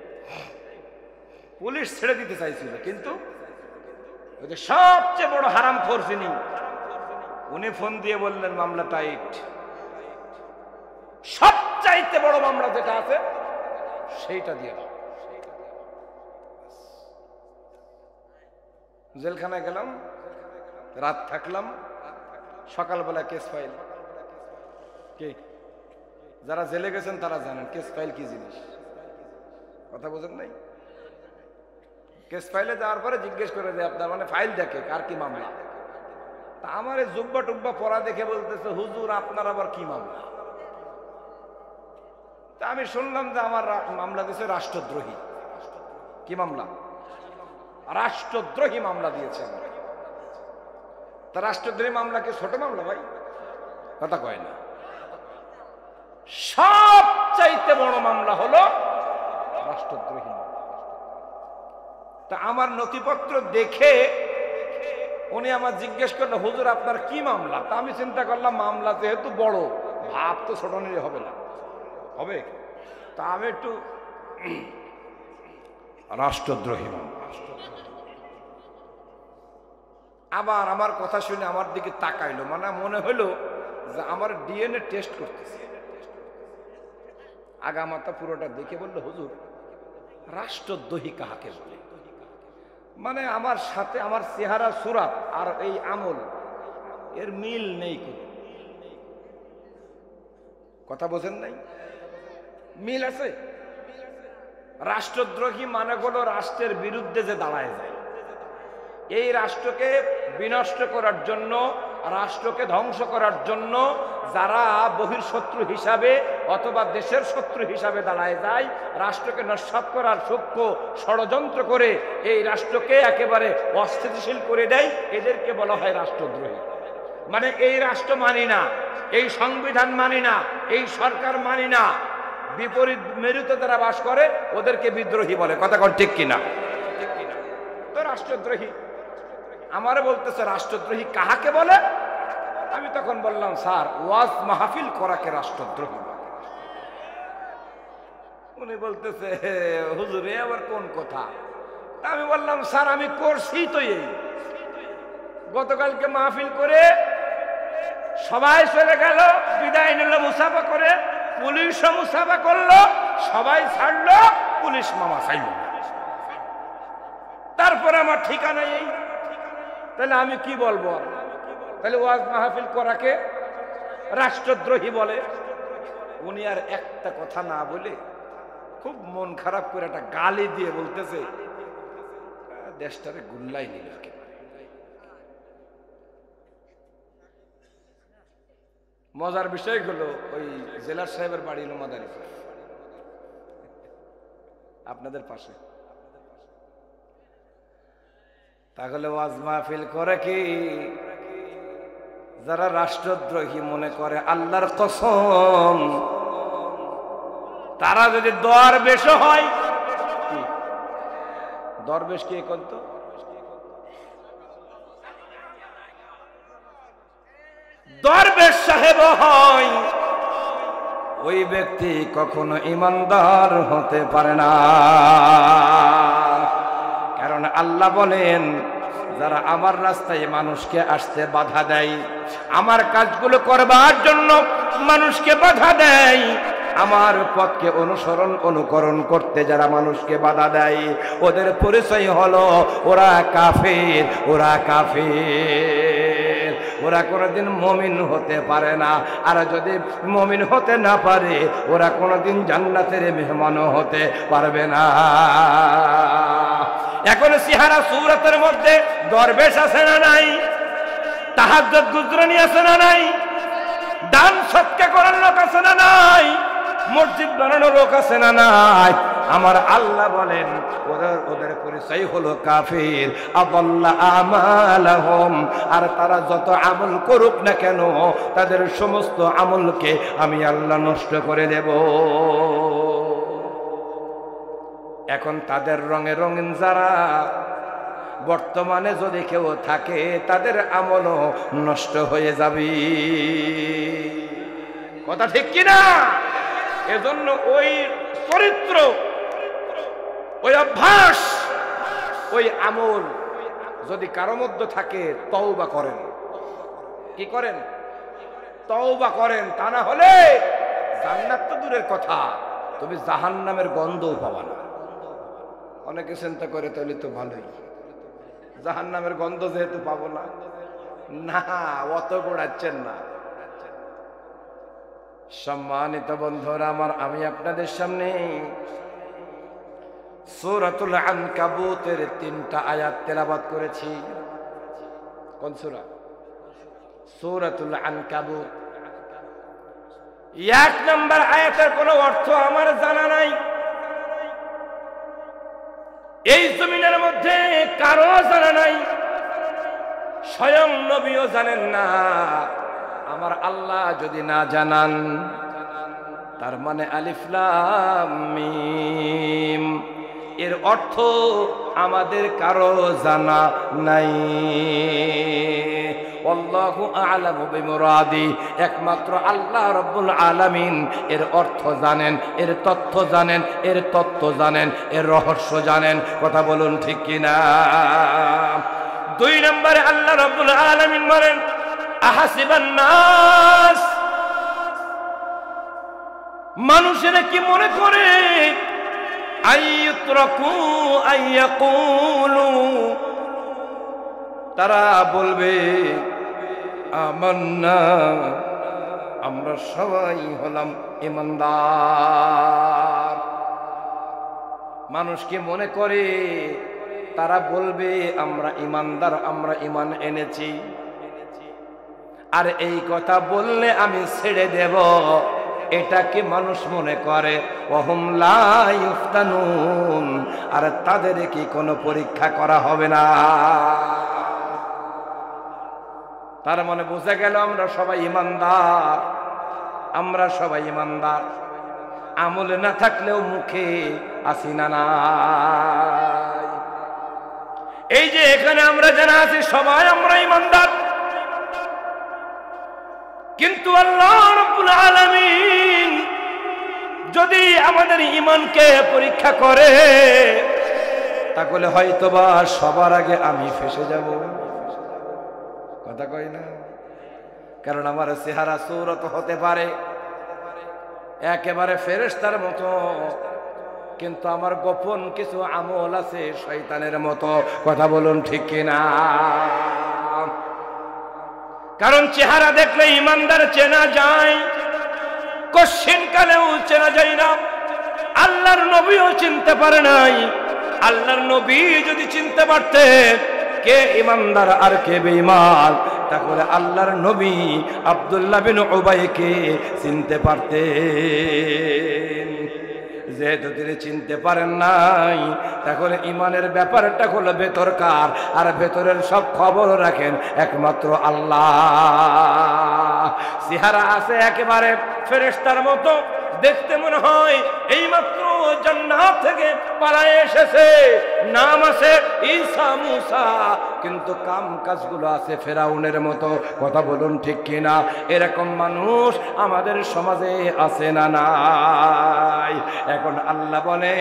পুলিশ ছেড়ে দিতে চাইছিল, কিন্তু ওই যে সবচেয়ে বড় হারামখোর যিনি, উনি ফোন দিয়ে বললেন মামলা টাইট, সবচাইতে বড় মামলা যেটা আছে সেইটা দিয়ে দাও। জেলখানায় গেলাম, রাত থাকলাম, সকালবেলা কেস ফাইল। কে যারা জেলে গেছেন তারা জানেন কেস ফাইল কি জিনিস, কথা বোঝেন নাই? কেস ফাইলে যাওয়ার পরে জিজ্ঞেস করে যে আপনার মানে ফাইল দেখে কার কি মামলা। তা আমার এই জুব্বা টুব্বা পড়া দেখে বলতেছে হুজুর আপনার আবার কি মামলা? তা আমি শুনলাম যে আমার মামলা দিয়েছে রাষ্ট্রদ্রোহী। কি মামলা? রাষ্ট্রদ্রোহী মামলা দিয়েছে আমার। তা রাষ্ট্রদ্রোহী মামলা কি ছোট মামলা ভাই? কথা কয় না। সবচাইতে বড় মামলা হলো রাষ্ট্রদ্রোহী মামলা। তা আমার নথিপত্র দেখে উনি আমার জিজ্ঞেস করলো হুজুর আপনার কি মামলা? তা আমি চিন্তা করলাম মামলা যেহেতু বড়, ভাব তো ছোট নিলে হবে না, হবে। তা আমি একটু রাষ্ট্রদ্রোহী মামলা। আবার আমার কথা শুনে আমার দিকে তাকাইলো, মানে মনে হলো যে আমার ডিএনএ টেস্ট করতেছে। আগামাতা পুরোটা দেখে বললো হুজুর রাষ্ট্রদ্রোহী কাহাকে বলে? মানে আমার সাথে আমার চেহারা সুরাত আর এই আমল এর মিল নেই, কোন কথা বোঝেন নাই? মিল আছে? রাষ্ট্রদ্রোহী মানে হলো রাষ্ট্রের বিরুদ্ধে যে দাঁড়ায় যায়, এই রাষ্ট্রকে বিনষ্ট করার জন্য, রাষ্ট্রকে ধ্বংস করার জন্য যারা বহির্শত্রু হিসাবে অথবা দেশের শত্রু হিসাবে দাঁড়ায় যায়, রাষ্ট্রকে নস্যাৎ করার সূক্ষ্ম ষড়যন্ত্র করে এই রাষ্ট্রকে একেবারে অস্থিতিশীল করে দেয়, এদেরকে বলা হয় রাষ্ট্রদ্রোহী। মানে এই রাষ্ট্র মানি না, এই সংবিধান মানি না, এই সরকার মানি না, বিপরীত মেরুতে যারা বাস করে ওদেরকে বিদ্রোহী বলে। কথা কোন ঠিক কিনা? তো রাষ্ট্রদ্রোহী আমারে বলতেছে রাষ্ট্রদ্রোহী কাহাকে বলে? আমি তখন বললাম স্যার ওয়াজ মাহফিল করাকে রাষ্ট্রদ্রোহী বলে। উনি বলতেছে হুজুর এ আবার কোন কথা? আমি বললাম স্যার আমি করছি তো, এই গতকালকে মাহফিল করে সবাই চলে গেল, বিদায় নিল মুসাফা করে, পুলিশও মুসাফা করলো, সবাই ছাড়লো, পুলিশ মামা চাইল। তারপরে আমার ঠিকানা এই, তাহলে আমি কি বলবো? তাহলে ওয়াজ মাহফিল করাকে রাষ্ট্রদ্রোহী বলে। উনি আর একটা কথা না বলে খুব মন খারাপ করে একটা গালি দিয়ে বলতেছে দেশটারে গুল্লাই নিল। মজার বিষয় হলো ওই জেলার সাহেবের বাড়ি হলো মাদারীপুর, আপনাদের পাশে। তাহলে ওয়াজ মাহফিল করে কি যারা রাষ্ট্রদ্রোহী মনে করে, আল্লাহর কসম তারা যদি দরবেশ হয়, দরবেশ কে করত? দরবেশ সাহেব হয়, ওই ব্যক্তি কখনো ইমানদার হতে পারে না। কারণ আল্লাহ বলেন যারা আমার রাস্তায় মানুষকে আসতে বাধা দেয়, আমার কাজগুলো করবার জন্য মানুষকে বাধা দেয়, আমার পথকে অনুকরণ করতে যারা মানুষকে বাধা দেয় ওদের পরিচয় হলো ওরা কাফের, ওরা কাফের, ওরা কোনোদিন মুমিন হতে পারে না। আর যদি মুমিন হতে না পারে ওরা কোনোদিন জান্নাতের মেহমানও হতে পারবে না। এখন সিহারা সূরাতের মধ্যে দরবেশ আছে না নাই? তাহাজ্জুদ গুজরানি আছে না নাই? দান সৎকা করার লোক আছে না নাই? মসজিদ বানানোর লোক আছে না নাই? আমার আল্লাহ বলেন ওদের পরিচয় হলো কাফির। আদাল্লা আমালাহুম, আর তারা যত আমল করুক না কেন তাদের সমস্ত আমলকে আমি আল্লাহ নষ্ট করে দেব। এখন তাদের রঙে রঙিন যারা বর্তমানে যদি কেউ থাকে তাদের আমলও নষ্ট হয়ে যাবে। কথা ঠিক কিনা? এজন্য ওই চরিত্র, ওই অভ্যাস, ওই আমল যদি কারো মধ্যে থাকে তওবা করেন। কি করেন? তওবা করেন। তা না হলে জান্নাত তো দূরের কথা, তুমি জাহান্নামের গন্ধও পাবা না। অনেকে চিন্তা করে তাহলে তো ভালোই, জাহান্নামের গন্ধ যেহেতু পাবো না। না, অত গোড়াচ্ছেন না। সম্মানিত বন্ধুরা আমার, আমি আপনাদের সামনে সূরাতুল আনকাবুতের 3টা আয়াত তেলাওয়াত করেছি। কোন সূরা? সূরাতুল আনকাবুত। 1 নম্বর আয়াতের কোনো অর্থ আমার জানা নাই। এই জমিনের মধ্যে কারো জানা নাই, স্বয়ং নবীও জানেন না। আমার আল্লাহ যদি না জানান তার মানে আলিফ লাম মিম এর অর্থ আমাদের কারো জানা নাই। আল্লাহু আ'লামু বিমুরাদি, একমাত্র আল্লাহ রাব্বুল আলামিন এর অর্থ জানেন, এর তথ্য জানেন, এর তত্ত্ব জানেন, এর রহস্য জানেন। কথা বলুন ঠিক কিনা? 2 নম্বরে আল্লাহ রাব্বুল আলামিন বলেন আহাসিবান নাস, মানুষেরা কি মনে করে আইয়ুতরাকু আইয়াকুলু, তারা বলবে আমান্না, আমরা সবাই হলাম ঈমানদার। মানুষ কি মনে করে তারা বলবে আমরা ঈমানদার, আমরা ঈমান এনেছি। আর এই কথা বললে আমি ছেড়ে দেব, এটা কি মানুষ মনে করে? ওয়াহুম লা ইফতানুন, আর তাদের কি কোনো পরীক্ষা করা হবে না। তার মানে বোঝা গেল আমরা সবাই ঈমানদার, আমরা সবাই ঈমানদার। আমলে না থাকলেও মুখে আসি না নাই। এই যে এখানে আমরা যারা আছি সবাই আমরা ঈমানদার, কিন্তু আল্লাহ রাব্বুল আলামিন যদি আমাদের ঈমানকে পরীক্ষা করে তাহলে হয়তোবা সবার আগে আমি ফেঁসে যাব। কথা কই না? কারণ আমার চেহারা সূরত হতে পারে একেবারে ফেরেশতার মতো, কিন্তু আমার গোপন কিছু আমল আছে শয়তানের মতো। কথা বলুন ঠিক কিনা? কারণ চেহারা দেখলে ঈমানদার চেনা যায়, কশিন কালেও চেনা যায় না। আল্লাহর নবীও চিনতে পারে নাই। আল্লাহর নবী যদি চিনতে পারতেন কে ঈমানদার আর কে বেঈমান, তাহলে আল্লাহর নবী আব্দুল্লাহ বিন উবাইকে চিনতে পারতেন। যেহেতু তিনি চিনতে পারেন নাই, তাহলে ঈমানের ব্যাপারটা হলো ভেতরকার, আর ভেতরের সব খবর রাখেন একমাত্র আল্লাহ। চেহারা আছে একেবারে ফেরেশতার মতো, দেখতে মনে হয় এইমাত্র জান্নাত থেকে পালায়ে এসেছে, নাম আছে ঈসা মুসা, কিন্তু কাম কাজগুলো আছে ফেরাউনের মতো। কথা বলুন ঠিক কিনা? এরকম মানুষ আমাদের সমাজে আছে না নাই? এখন আল্লাহ বলে,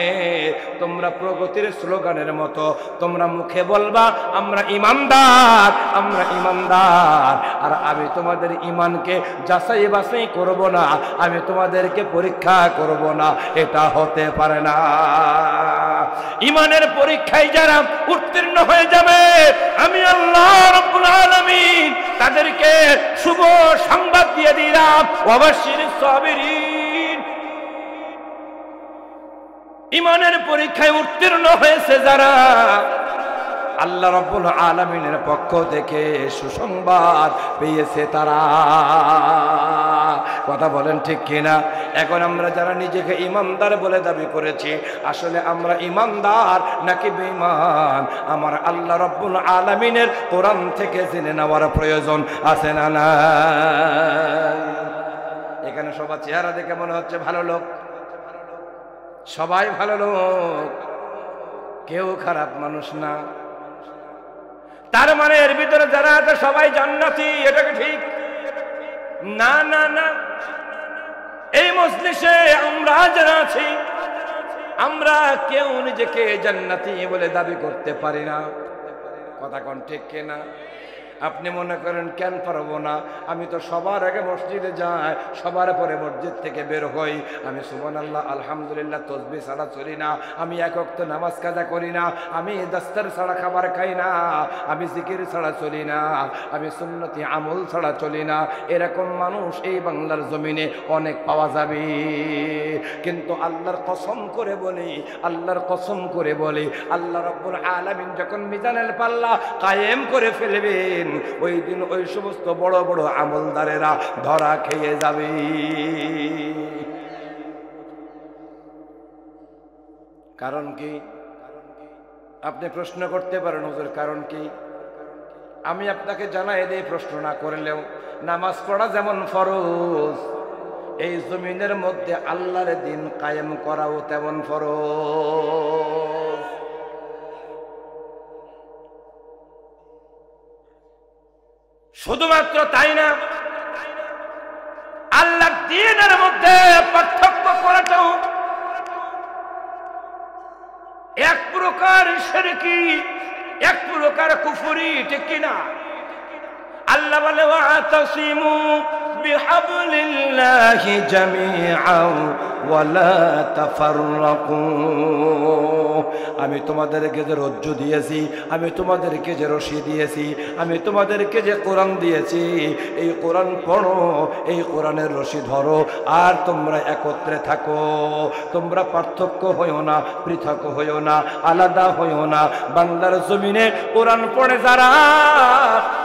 তোমরা প্রগতির স্লোগানের মতো তোমরা মুখে বলবা আমরা ইমানদার, আমরা ইমানদার, আর আমি তোমাদের ইমানকে যাচাই বাছাই করব না, আমি তোমাদেরকে পরীক্ষা করব না, এটা হতে পারে না। ইমানের পরীক্ষায় যারা উত্তীর্ণ হয়ে যাবে, আমি আল্লাহ রাব্বুল আলামিন তাদেরকে শুভ সংবাদ দিয়ে দিলাম, ওয়াবাশশিরিস সাবিরিন। ইমানের পরীক্ষায় উত্তীর্ণ হয়েছে যারা, আল্লাহ রাব্বুল আলামিনের পক্ষ থেকে সুসংবাদ পেয়েছে তারা। কথা বলেন ঠিক কিনা? এখন আমরা যারা নিজেকে ইমানদার বলে দাবি করেছি, আসলে আমরা ইমানদার নাকি বেঈমান, আমার আল্লাহ রাব্বুল আলামিনের কোরআন থেকে জেনে নেওয়ার প্রয়োজন আছে না না? এখানে সবার চেহারা দেখে মনে হচ্ছে ভালো লোক, সবাই ভালো লোক, কেউ খারাপ মানুষ না। তার মানে এর ভিতরে যারা আছে সবাই জান্নাতি, এটা কি ঠিক? না না না, এই মজলিসে আমরা যারা আছি, আমরা কেউ নিজেকে জান্নাতি বলে দাবি করতে পারি না। কথা কোন ঠিক কিনা? আপনি মনে করেন কেন পারবো না? আমি তো সবার আগে মসজিদে যাই, সবার পরে মসজিদ থেকে বের হই, আমি সুবহানাল্লাহ আলহামদুলিল্লাহ তাসবিহ ছাড়া চলি না, আমি এক ওয়াক্ত নামাজ কাজা করি না, আমি দাস্তার ছাড়া খাবার খাই না, আমি জিকির ছাড়া চলি না, আমি সুন্নতি আমল ছাড়া চলি না। এরকম মানুষ এই বাংলার জমিনে অনেক পাওয়া যাবে, কিন্তু আল্লাহর কসম করে বলি, আল্লাহর কসম করে বলি, আল্লাহ রাব্বুল আলামিন যখন মিজানের পাল্লা কায়েম করে ফেলবেন, ওই দিন ওই সমস্ত বড় বড় আমলদারেরা ধরা খেয়ে যাবে। কারণ কি? আপনি প্রশ্ন করতে পারেন, হুজুর কারণ কি? আমি আপনাকে জানাই দেই, প্রশ্ন না করলেও নামাজ পড়া যেমন ফরজ, এই জমিনের মধ্যে আল্লাহর দিন কায়েম করাও তেমন ফরজ। শুধুমাত্র তাই না, আল্লাহর দ্বীনের মধ্যে পার্থক্য করাটাও এক প্রকার শিরকি, এক প্রকার কুফরি, ঠিক কিনা? আল্লাহ বলে ওয়াতাসিমু বিহাবলিল্লাহি জামিআন ওয়ালা তাফাররাকু। আমি তোমাদেরকে যে রজ্জু দিয়েছি, আমি তোমাদেরকে যে রশি দিয়েছি, আমি তোমাদেরকে যে কোরআন দিয়েছি, এই কোরআন পড়ো, এই কোরআনের রশি ধরো, আর তোমরা একত্রে থাকো, তোমরা পার্থক্য হইও না, পৃথক হইও না, আলাদা হইও না। বাংলার জমিনে কোরআন পড়ে যারা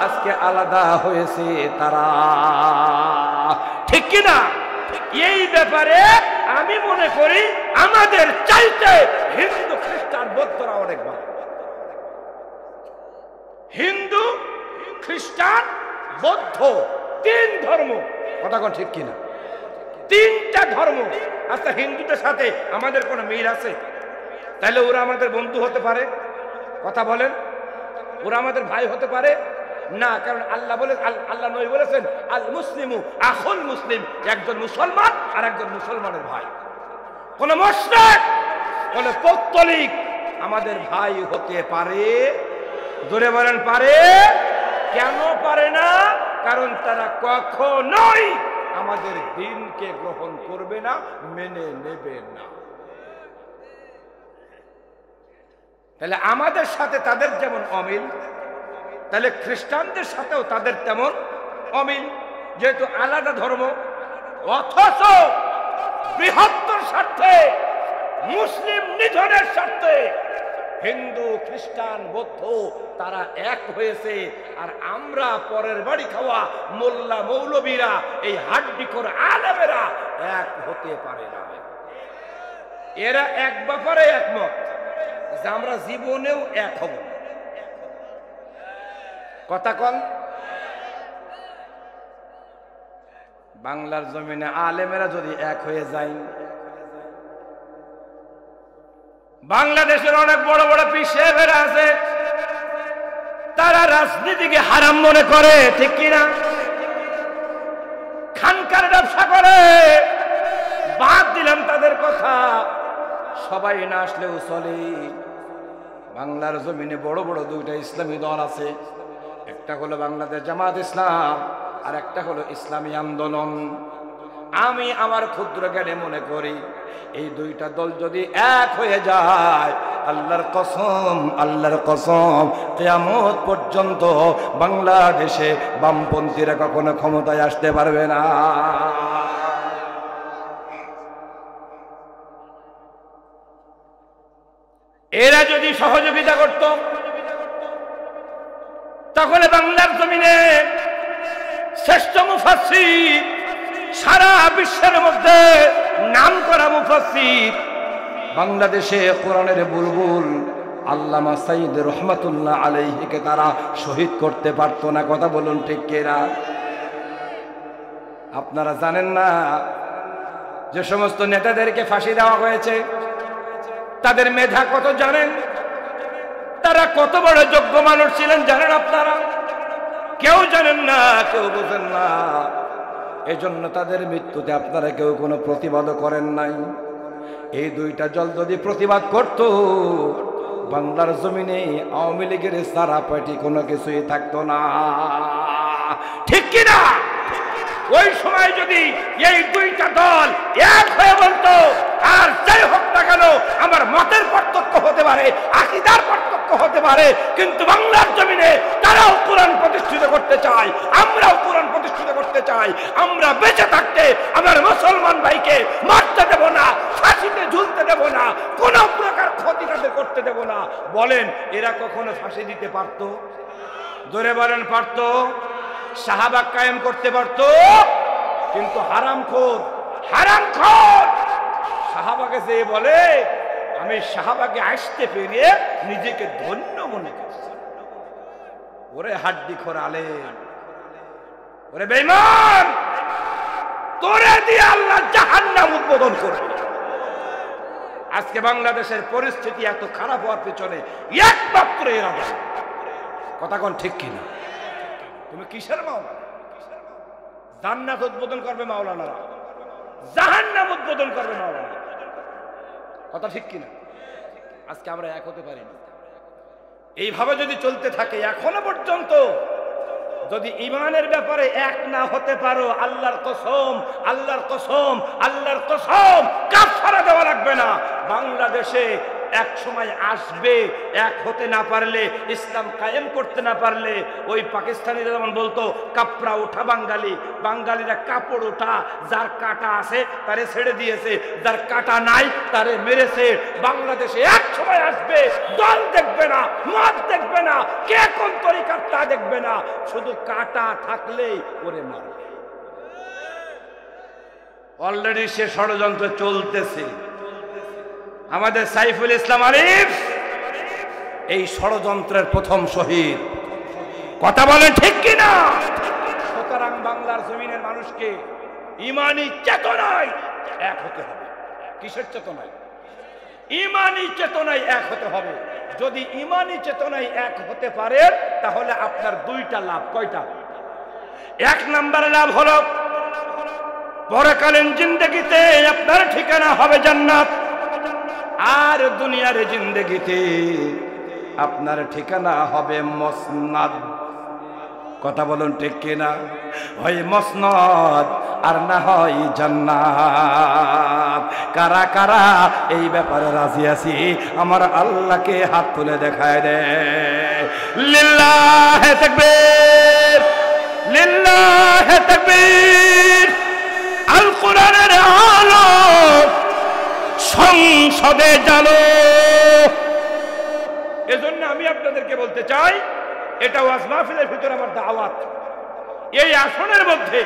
আজকে আলাদা হয়েছে তারা, ঠিক কিনা? এই ব্যাপারে আমি মনে করি আমাদের চাইতে হিন্দু খ্রিস্টান বৌদ্ধরা অনেক ভালো। হিন্দু খ্রিস্টান বৌদ্ধ তিন ধর্ম, কথা কোন ঠিক কিনা? তিনটা ধর্ম। আচ্ছা, হিন্দুদের সাথে আমাদের কোনো মিল আছে? তাহলে ওরা আমাদের বন্ধু হতে পারে? কথা বলেন, ওরা আমাদের ভাই হতে পারে না? কারণ আল্লাহ বলে, আল্লাহ নবী বলেছেন আল মুসলিমু আখুল মুসলিম, একজন মুসলমান আর একজন মুসলমানের ভাই। কোন মুশরিক, কোন পৌত্তলিক আমাদের ভাই হতে পারে? জোরে বলেন পারে? কেন পারে না? কারণ তারা কখনোই আমাদের দ্বীনকে গ্রহণ করবে না, মেনে নেবে না। তাহলে আমাদের সাথে তাদের যেমন অমিল, তাহলে খ্রিস্টানদের সাথেও তাদের তেমন অমিল, যেহেতু আলাদা ধর্ম, অথচ বৃহত্তর স্বার্থে, মুসলিম নিধনের স্বার্থে হিন্দু খ্রিস্টান বৌদ্ধ তারা এক হয়েছে। আর আমরা পরের বাড়ি খাওয়া মোল্লা মৌলবীরা, এই হাড্ডিখোর আলেমেরা এক হতে পারে না। এরা এক ব্যাপারে একমত যে আমরা জীবনেও এক হব। কথা কন, বাংলার জমিনে আলেমেরা যদি এক হয়ে যায়, বাংলাদেশের অনেক বড় বড় পীর সাহেবেরা আছে, তারা রাজনীতিকে হারাম মনে করে, ঠিক কিনা? খানকার ব্যবসা করে, বাদ দিলাম তাদের কথা, সবাই না আসলেও চলে। বাংলার জমিনে বড় বড় দুইটা ইসলামী দল আছে, একটা হলো বাংলাদেশ জামাত ইসলাম, আর একটা হলো ইসলামী আন্দোলন। আমি আমার ক্ষুদ্র জ্ঞানে মনে করি এই দুইটা দল যদি এক হয়ে যায়, আল্লাহর কসম, আল্লাহর কসম, কিয়ামত পর্যন্ত বাংলাদেশে বামপন্থীরা কখনো ক্ষমতায় আসতে পারবে না। এরা যদি সহযোগিতা করত, তাহলে বাংলার জমিনে শ্রেষ্ঠ মুফাসসির, সারা বিশ্বের মধ্যে নামকরা মুফাসসির, বাংলাদেশে কোরআনের বুলবুল আল্লামা সাইদ রহমাতুল্লাহ আলাইহিকে তারা শহীদ করতে পারতো না। কথা বলুন ঠিক কিনা? আপনারা জানেন না যে সমস্ত নেতাদেরকে ফাঁসি দেওয়া হয়েছে তাদের মেধা কত জানেন? তারা কত বড় যোগ্য মানুষ ছিলেন জানেন আপনারা? কেউ জানেন না, কেউ বোঝেন না। এজন্য তাদের মৃত্যুতে আপনারা কেউ কোনো প্রতিবাদ করেন নাই। এই দুইটা দল যদি প্রতিবাদ করত, বাংলার জমিনে আওয়ামী লীগের সারা পার্টি কোনো কিছুই থাকতো না, ঠিক কিনা? ওই সময় যদি এই দুইটা দল এক হয়ে বলতো, আর যাই হোক না কেন, আমার মতের পার্থক্য হতে পারে, আকীদার পার্থক্য হতে পারে, কিন্তু বাংলার জমিনে তারাও কোরআন প্রতিষ্ঠিত করতে চায়, আমরাও কোরআন প্রতিষ্ঠিত করতে চাই। আমরা বেঁচে থাকতে আমার মুসলমান ভাইকে মারতে দেব না, ফাঁসিতে ঝুলতে দেব না, কোন প্রকার ক্ষতি তাদের করতে দেব না। বলেন, এরা কখনো ফাঁসি দিতে পারতো? জোরে বলেন, পারতো? শাহবাগ কায়েম করতে পারতো? কিন্তু হারামখোর, হারামখোর শাহবাগে যে বলে আমি শাহবাগে আসতে পেরে নিজেকে ধন্য মনে করছি। ওরে হাড্ডি খোর আলেম, ওরে বেঈমান, তোরে দিয়ে আল্লাহ জাহান্নাম উদ্বোধন করবে। আজকে বাংলাদেশের পরিস্থিতি এত খারাপ হওয়ার পিছনে একমাত্র এরা দায়ী। কথা কোন ঠিক কিনা? তুমি কিসের মাওলানা? জান্নাত উদ্বোধন করবে মাওলানারা, জাহান্নাম উদ্বোধন করবে মাওলানা। কথা ঠিক কিনা? আজকে আমরা এক হতে পারি না। এইভাবে যদি চলতে থাকে, এখনো পর্যন্ত যদি ঈমানের ব্যাপারে এক না হতে পারো, আল্লাহর কসম, আল্লাহর কসম, আল্লাহর কসম, কাফারা দেওয়া লাগবে না। বাংলাদেশে এক সময় আসবে, এক হতে না পারলে, ইসলাম কায়েম করতে না পারলে, ওই পাকিস্তানিরা যেমন বলতো কাপড়া ওঠা বাঙালি, বাঙালিরা কাপড় ওঠা, যার কাটা আছে তারে ছেড়ে দিয়েছে, যার কাটা নাই তারে মেরেছে। বাংলাদেশে এক সময় আসবে, দল দেখবে না, মত দেখবে না, কে কোন তরিকার তা দেখবে না, শুধু কাটা থাকলেই ওরে মারবে। অলরেডি সে ষড়যন্ত্র চলতেছে। আমাদের সাইফুল ইসলাম আরিফ এই ষড়যন্ত্রের প্রথম শহীদ। কথা বলেন ঠিক কিনা? সুতরাং বাংলার জমিনের মানুষকে ঈমানি চেতনায় এক হতে হবে। কিসের চেতনায়? ঈমানি চেতনায় এক হতে হবে। যদি ঈমানি চেতনায় এক হতে পারেন, তাহলে আপনার দুইটা লাভ। কয়টা? এক নাম্বার লাভ হলো পরকালীন জিন্দেগিতে আপনার ঠিকানা হবে জান্নাত, আর দুনিয়ার জিন্দেগিতে আপনার ঠিকানা হবে মসনদ। কথা বলুন ঠিক কিনা? হয় মসনদ আর না হয় জান্নাত। কারা কারা এই ব্যাপারে রাজি আছি? আমার আল্লাহকে হাত তুলে দেখায় দে। লিল্লাহে তাকবীর, লিল্লাহে তাকবীর। আল কোরআনের আলো সংসদে জানো। এজন্য আমি আপনাদেরকে বলতে চাই, এটা ওয়াজ মাহফিলের ভিতরে আমার দাওয়াত, এই আসনের মধ্যে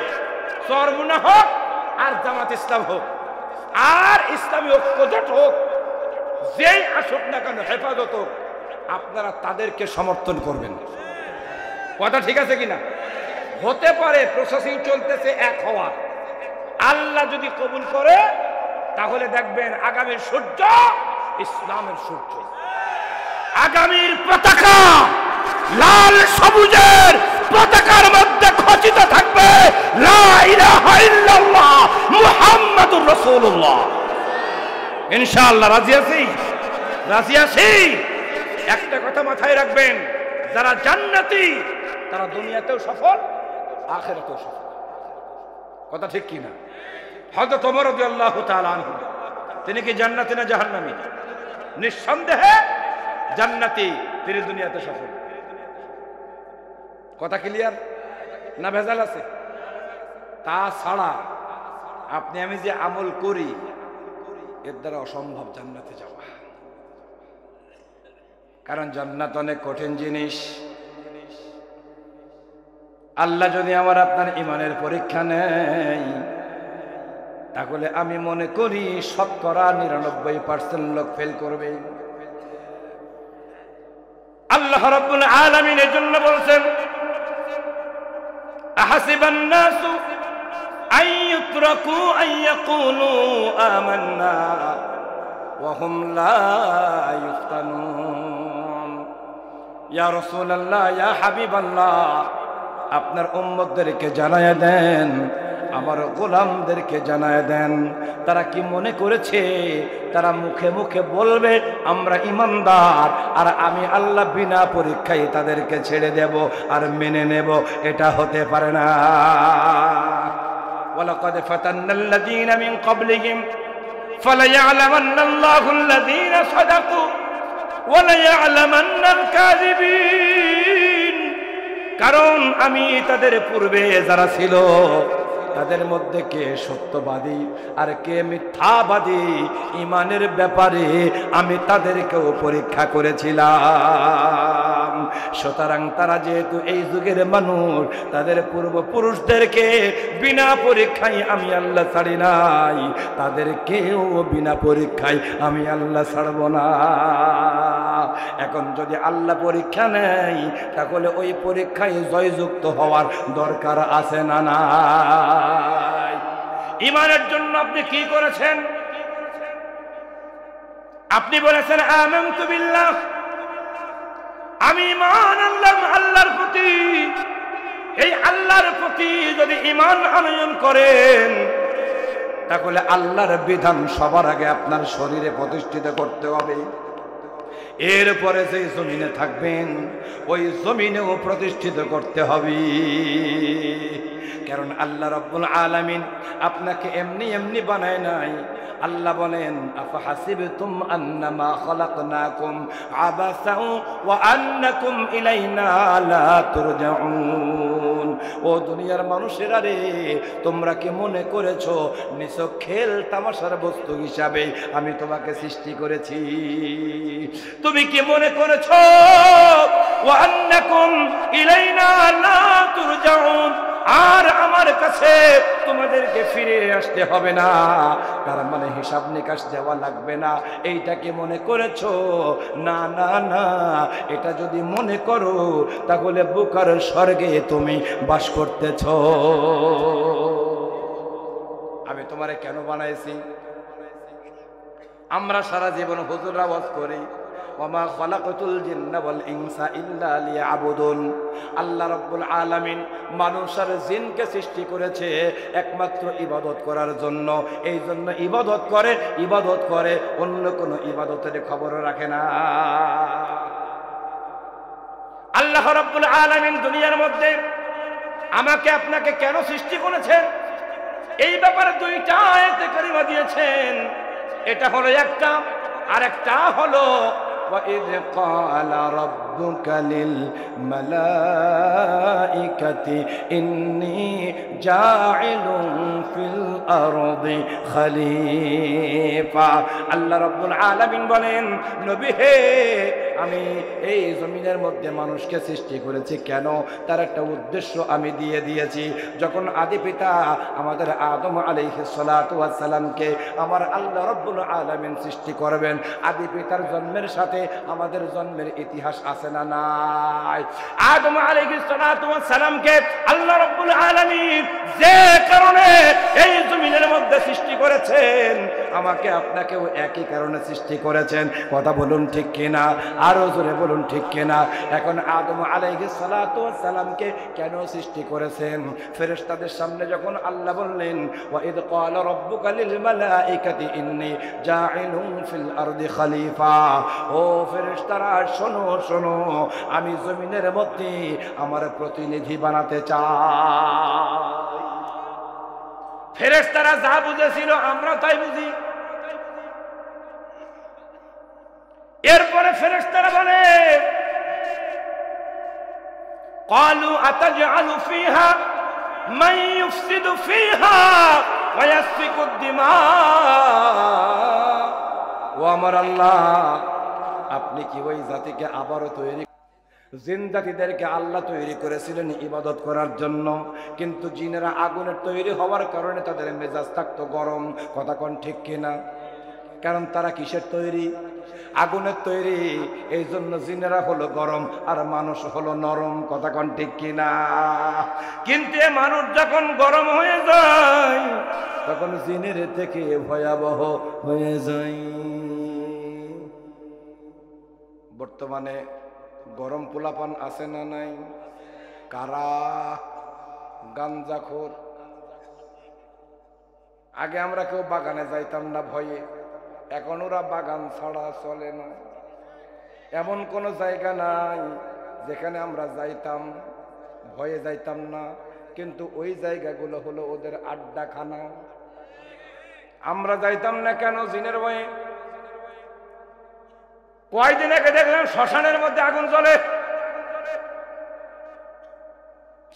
চরমুনা হোক আর জামাত ইসলাম হোক আর ইসলামী ঐক্যজোট হোক, যেই আসুক না কেন, হেফাজত হোক, আপনারা তাদেরকে সমর্থন করবেন। কথা ঠিক আছে কিনা? হতে পারে প্রসেসিং চলতেছে এক হওয়ার। আল্লাহ যদি কবুল করে, তাহলে দেখবেন আগামী সূর্য ইসলামের সূর্য। আগামীর পতাকা লাল সবুজের পতাকার মধ্যে খচিত থাকবে লা ইলাহা ইল্লাল্লাহ মুহাম্মাদুর রাসূলুল্লাহ। ইনশাআল্লাহ রাজি আছি? রাজি আছি? একটা কথা মাথায় রাখবেন, যারা জান্নাতি তারা দুনিয়াতেও সফল, আখিরাতেও সফল। কথা ঠিক কি না? হযরত ওমর রাদিয়াল্লাহু তাআলা আনহু তিনি কি জান্নাতি না জাহান্নামী? নিঃসন্দেহে জান্নাতি, তিনি দুনিয়াতে সফল। কথা ক্লিয়ার না ভেজাল আছে? তাছাড়া আপনি আমি যে আমল করি এর দ্বারা অসম্ভব জান্নাতে যাওয়া, কারণ জান্নাত অনেক কঠিন জিনিস। আল্লাহ যদি আমার আপনার ইমানের পরীক্ষা নেয়, তাহলে আমি মনে করি 99% লোক ফেল করবে। আল্লাহ রাব্বুল আলামিন এর জন্য বলছেন, আহাসিবান নাসু আন ইউতরাকু আন ইয়াকুলু আমান্না ওয়া হুম লা ইফতানুন। ইয়া রাসূলুল্লাহ, ইয়া হাবিবাল্লাহ, আপনার উম্মতদেরকে জানায়া দেন, আমার গোলামদেরকে জানায় দেন, তারা কি মনে করেছে তারা মুখে মুখে বলবে আমরা ইমানদার, আর আমি আল্লাহ বিনা পরীক্ষায় তাদেরকে ছেড়ে দেব আর মেনে নেব? এটা হতে পারে না। ওয়ালাকাদ ফাতান্নাল্লাযীনা মিন ক্বাবলিহিম ফালায়া'লামান্নাল্লাহুল্লাযীনা সাদাকু ওয়া লায়া'লামান্নাল কাযিবিন। কারণ আমি তাদের পূর্বে যারা ছিল তাদের মধ্যে কে সত্যবাদী আর কে মিথ্যাবাদী, ইমানের ব্যাপারে আমি তাদেরকেও পরীক্ষা করেছিলাম। সুতরাং তারা যেহেতু এই যুগের মানুষ, তাদের পূর্বপুরুষদেরকে বিনা পরীক্ষায় আমি আল্লাহ ছাড়ি নাই, তাদেরকেও বিনা পরীক্ষায় আমি আল্লাহ ছাড়ব না। এখন যদি আল্লাহ পরীক্ষা নেই, তাহলে ওই পরীক্ষায় জয়যুক্ত হওয়ার দরকার আছে না নাই? ঈমানের জন্য আপনি কি করেছেন? আপনি বলেছেন আমানতু বিল্লাহ, আমি ঈমান আনলাম আল্লাহর প্রতি। এই আল্লাহর প্রতি যদি ঈমান আনয়ন করেন, তাহলে আল্লাহর বিধান সবার আগে আপনার শরীরে প্রতিষ্ঠিত করতে হবে। এরপরে যে জমিনে থাকবেন ওই জমিনেও প্রতিষ্ঠিত করতে হবে। কারণ আল্লাহ রাব্বুল আলামিন আপনাকে এমনি এমনি বানায় নাই। আল্লাহ বলেন, আফাহাসিবতুম আন্নামা খালাকনাকুম আবাসাও ওয়া আন্নাকুম ইলাইনা লা তুরজাউন। ও দুনিয়ার মানুষেরা রে, তোমরা কি মনে করেছো নিছক খেল তামাশার বস্তু হিসাবে আমি তোমাকে সৃষ্টি করেছি? তুমি কি মনে করেছো ওয়া আন্নাকুম ইলাইনা লা তুরজাউন, আর আমার কাছে তোমাদেরকে ফিরে আসতে হবে না, তার মানে হিসাব নিকাশ দেওয়া লাগবে না, এইটা কি মনে করেছো? না না না, এটা যদি মনে করো তাহলে বুকার স্বর্গে তুমি বাস করতেছ। আমি তোমারে কেন বানাইছি? আমরা সারা জীবন হুজুররা ওয়াজ করি, ওয়ামা খালাকাতুল জিন্না ওয়াল ইনসা ইল্লা লিয়াবুদুন। আল্লাহ রাব্বুল আলামিন মানুষ আর জিনকে সৃষ্টি করেছে একমাত্র ইবাদত করার জন্য। এই জন্য ইবাদত করে, অন্য কোনো ইবাদতের খবর রাখে না। আল্লাহ রাব্বুল আলামিন দুনিয়ার মধ্যে আমাকে আপনাকে কেন সৃষ্টি করেছেন, এই ব্যাপারে দুইটা আয়াতে কারিমা দিয়েছেন। এটা হলো একটা, আর একটা হলো وَإِذْ قَالَ رَبُّكَ لِلْمَلَائِكَةِ إِنِّي جَاعِلٌ فِي الْأَرْضِ خَلِيفَةً। আল্লাহ রাব্বুল আলামিন বলেন, নবী হে, আমি এই জমিনের মধ্যে মানুষকে সৃষ্টি করেছি কেন, তার একটা উদ্দেশ্য আমি দিয়ে দিয়েছি। যখন আদি পিতা আমাদের আদম আলাইহিস সালাতু ওয়াস সালামকে আমার আল্লাহ রাব্বুল আলামিন সৃষ্টি করবেন, আদি পিতার জন্মের সাথে আমাদের জন্মের ইতিহাস আছে না নাই? আদম আলাইহিস সালাতু ওয়াস সালামকে আল্লাহ রাব্বুল আলামিন যে কারণে এই জমিনের মধ্যে সৃষ্টি করেছেন, আমাকে আপনাকেও একই কারণে সৃষ্টি করেছেন। কথা বলুন ঠিক কিনা? আরো জোরে বলুন ঠিক কিনা? এখন আদম আলাইহিস সালাতু ওয়াস সালামকে কেন সৃষ্টি করেছেন? ফেরেশতাদের সামনে যখন আল্লাহ বললেন ওয়া ইদ ক্বালা রাব্বুকা লিল মালাইকাতি ইন্নী জাইলুন ফিল আরদি খলিফা, ও ফেরেশতারা শোনো শোনো, আমি জমিনের মধ্যে আমার প্রতিনিধি বানাতে চাই। ফেরেশতারা যা বুঝেছিল আমরা তাই বুঝি। এরপরে ফেরেশতারা বলে ক্বালু আতাজআলু ফিহা মান ইউফসিদু ফিহা ওয়া ইয়াসফিকুদ দিমা। ও আমার আল্লাহ, আপনি কি ওই জাতিকে আবারও তৈরি, জিন জাতিদেরকে আল্লাহ তৈরি করেছিলেন ইবাদত করার জন্য, কিন্তু জিনেরা আগুনের তৈরি হওয়ার কারণে তাদের মেজাজ থাকতো গরম। কথা কোন ঠিক কিনা? কারণ তারা কিসের তৈরি? আগুনের তৈরি। এই জন্য জিনেরা হলো গরম আর মানুষ হলো নরম। কথা কোন ঠিক কিনা? কিন্তু মানুষ যখন গরম হয়ে যায় তখন জিনের থেকে ভয়াবহ হয়ে যায়। বর্তমানে গরম পোলাপান আছে না নাই? কারা? গাঞ্জাখোর। আগে আমরা কেউ বাগানে যাইতাম না ভয়ে, এখন ওরা বাগান ছাড়া চলে না। এমন কোনো জায়গা নাই যেখানে আমরা যাইতাম ভয়ে যাইতাম না, কিন্তু ওই জায়গাগুলো হলো ওদের আড্ডাখানা। আমরা যাইতাম না কেন? জিনের ভয়ে। কয়দিন আগে দেখলাম শ্মশানের মধ্যে আগুন জ্বলে,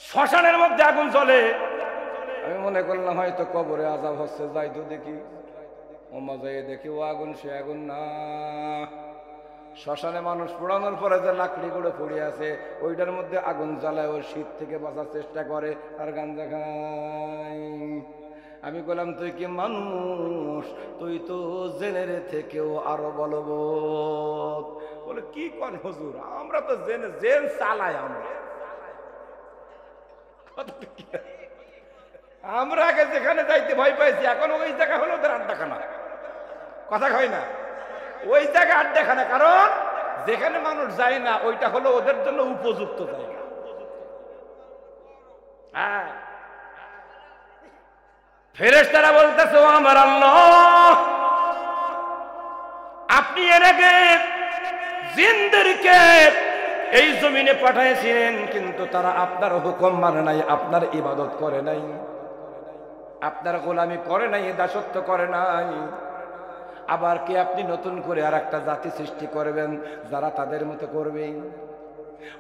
শ্মশানের মধ্যে আগুন জ্বলে। আমি মনে করলাম হয়তো কবরে আযাব হচ্ছে, যাই তো দেখি। ওমা যাই দেখি ও আগুন সে আগুন না। শ্মশানে মানুষ পোড়ানোর পরে যে লাকড়ি গুলো পড়ে আছে ওইটার মধ্যে আগুন জ্বালায়, ওই শীত থেকে বাঁচার চেষ্টা করে আর গাঞ্জা খায়। আমি বললাম তুই কি মানুষ? তুই তো জেনের থেকেও আরো বলবো। বলে কি কন হুজুর, আমরা তো জেন চালাই। আমরা আগে যেখানে যাইতে ভয় পাইছি এখন ওই জায়গা হলো ওদের আড্ডাখানা। কথা হয় না? ওই জায়গা আড্ডাখানা, কারণ যেখানে মানুষ যায় না ওইটা হলো ওদের জন্য উপযুক্ত জায়গা। হ্যাঁ, ফেরেশতারা বলতেছে ও আমার আল্লাহ, আপনি এর আগে জিনদেরকে এই জমিনে পাঠাইছেন, কিন্তু তারা আপনার হুকুম মানে নাই, আপনার ইবাদত করে নাই, আপনার গোলামি করে নাই, দাসত্ব করে নাই। আবার কি আপনি নতুন করে আর একটা জাতি সৃষ্টি করবেন যারা তাদের মতো করবে?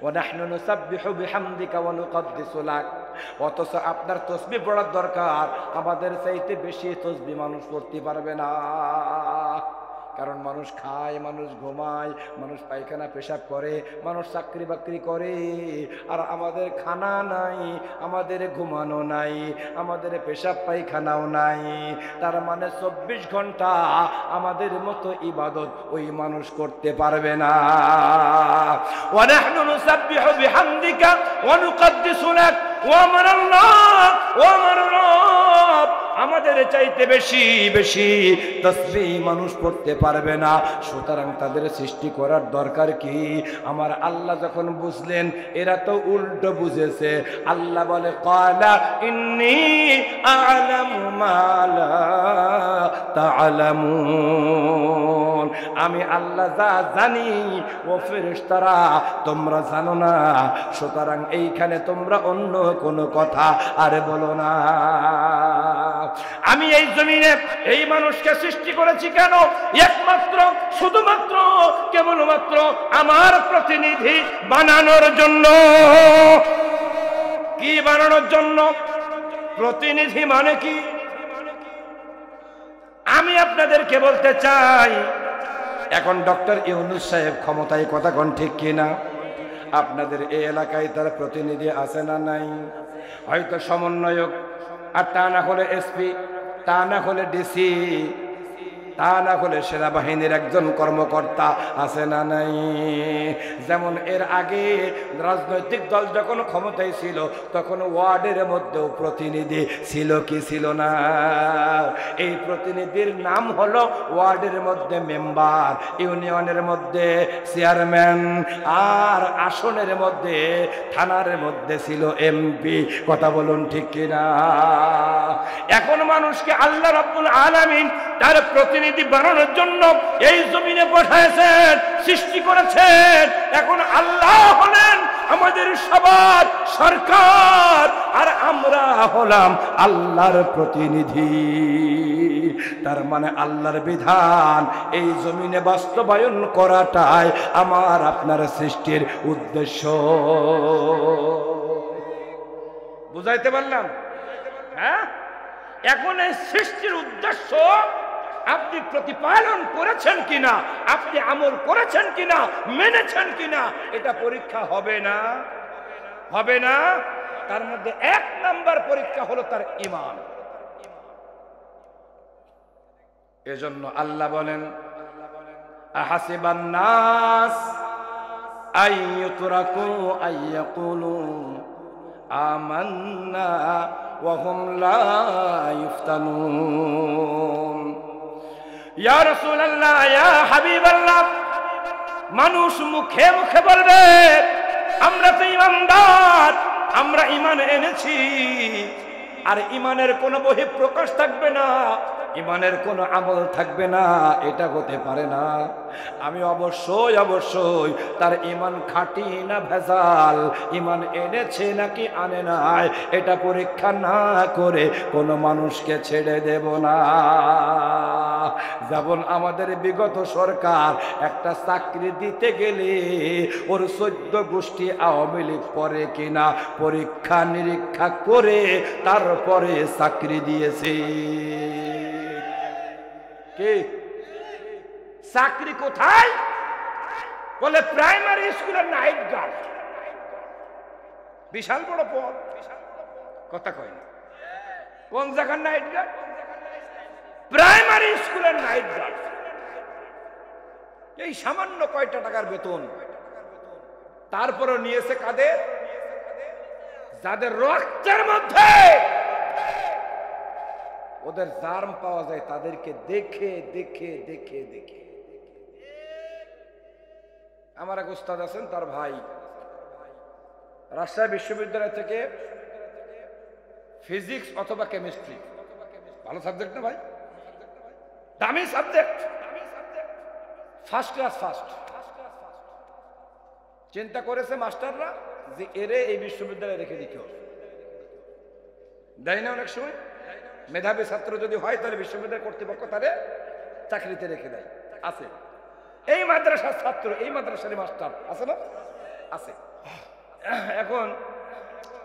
ওয়ানাহনু নুসাব্বিহু বিহামদিকা ওয়া নুকদ্দিসু লাক। অথচ আপনার তাসবিহ পড়ার দরকার, আমাদের চাইতে বেশি তাসবিহ মানুষ পড়তে পারবে না। কারণ মানুষ খায়, মানুষ ঘুমায়, মানুষ পায়খানা পেশাব করে, মানুষ চাকরি বাকরি করে, আর আমাদের খানা নাই, আমাদের ঘুমানো নাই, আমাদের পেশাব পায়খানাও নাই। তার মানে 24 ঘন্টা আমাদের মতো ইবাদত ওই মানুষ করতে পারবে না। ওয়া নাহনু নুসাব্বিহু বিহামদিকা ওয়া নুকদ্দিসু লাক। ও আমার আল্লাহ, ও আমার রব, আমাদের চাইতে বেশি বেশি তাসবিহ মানুষ পড়তে পারবে না, সুতরাং তাদের সৃষ্টি করার দরকার কি? আমার আল্লাহ যখন বুঝলেন এরা তো উল্টো বুঝেছে, আল্লাহ বলে ক্বালা ইন্নী আ'লামু মা লা তা'লামুন। আমি আল্লাহ যা জানি ও ফেরেশতারা তোমরা জানো না, সুতরাং এইখানে তোমরা অন্য কোনো কথা আর বলো না। আমি এই জমিনে এই মানুষকে সৃষ্টি করেছি কেন? একমাত্র শুধুমাত্র কেবলমাত্র আমার প্রতিনিধি বানানোর জন্য। কি বানানোর জন্য? প্রতিনিধি মানে কি? আমি আপনাদেরকে বলতে চাই, এখন ডক্টর ইউনূস সাহেব ক্ষমতায়, কথা কোন ঠিক কিনা? আপনাদের এই এলাকায় তার প্রতিনিধি আছে না নাই? হয়তো সমন্বয়ক, আর তা না হলে এসপি, তা না হলে ডিসি, তা না হলে সেনাবাহিনীর একজন কর্মকর্তা আছে না নাই? যেমন এর আগে রাজনৈতিক দল যখন ক্ষমতায় ছিল তখন ওয়ার্ডের মধ্যেও প্রতিনিধি ছিল কি ছিল না? এই প্রতিনিধির নাম হলো ওয়ার্ডের মধ্যে মেম্বার, ইউনিয়নের মধ্যে চেয়ারম্যান, আর আসনের মধ্যে থানার মধ্যে ছিল এমপি। কথা বলুন ঠিক কিনা? এখন মানুষকে আল্লাহ রাব্বুল আলামিন তার প্রতিনিধি বানানোর জন্য এই জমিনে পাঠিয়েছেন, সৃষ্টি করেছেন। এখন আল্লাহ হলেন আমাদের সবার সরকার, আর আমরা হলাম আল্লাহর প্রতিনিধি। তার মানে আল্লাহর বিধান এই জমিনে বাস্তবায়ন করাটাই আমার আপনার সৃষ্টির উদ্দেশ্য। বুঝাইতে পারলাম? হ্যাঁ, এখন এই সৃষ্টির উদ্দেশ্য আপনি প্রতিপালন করেছেন কিনা, আপনি আমল করেছেন কিনা, মেনেছেন কিনা, এটা পরীক্ষা হবে না? হবে না? তার মধ্যে এক নাম্বার পরীক্ষা হলো তার ঈমান। এজন্য আল্লাহ বলেন, আহাসিবান নাস আইয়ুতরাকু আইয়াকুলু আমান্না ওয়া হুম লা ইফতানুন। ইয়া রাসূলুল্লাহ, ইয়া হাবিবাল্লাহ, মানুষ মুখে মুখে বলবে আমরা তো ঈমানদার, আমরা ঈমান এনেছি, আর ঈমানের কোনো বহিঃপ্রকাশ থাকবে না, ঈমানের কোনো আমল থাকবে না, এটা হতে পারে না। আমি অবশ্যই অবশ্যই তার ঈমান খাঁটি না ভেজাল, ঈমান এনেছে নাকি আনে নাই, এটা পরীক্ষা না করে কোনো মানুষকে ছেড়ে দেব না। যেমন আমাদের বিগত সরকার একটা চাকরি দিতে গেলে ওর 14 গোষ্ঠী আওয়ামী লীগ পরে কিনা পরীক্ষা নিরীক্ষা করে তারপরে চাকরি দিয়েছে। কি চাকরি কোথায়? বলে প্রাইমারি স্কুলের নাইট গার্ড। বিশাল বড় পদ, কথা কয় না। কোন জায়গার নাইট গার্ড? প্রাইমারি স্কুলের নাইট গার্ড। এই সামান্য কয়টা টাকার বেতন, তারপরে নিয়েছে কাদের? যাদের রক্তের মধ্যে ওদের জার্ম পাওয়া যায়, তাদেরকে দেখে দেখে দেখে দেখে। আমার এক উস্তাদ আছেন, তার ভাই রাজশাহী বিশ্ববিদ্যালয় থেকে ফিজিক্স অথবা কেমিস্ট্রি, ভালো সাবজেক্ট না ভাই, দামি সাবজেক্ট, ফার্স্ট ক্লাস ফার্স্ট। চিন্তা করেছে মাস্টাররা যে এরে এই বিশ্ববিদ্যালয়ে রেখে দিতে হবে। দেয় না অনেক সময়? মেধাবী ছাত্র যদি হয় তাহলে বিশ্ববিদ্যালয় কর্তৃপক্ষ তারে চাকরিতে রেখে দেয়। আছে এই মাদ্রাসার ছাত্র, এই মাদ্রাসার মাস্টার আছে না? আছে। এখন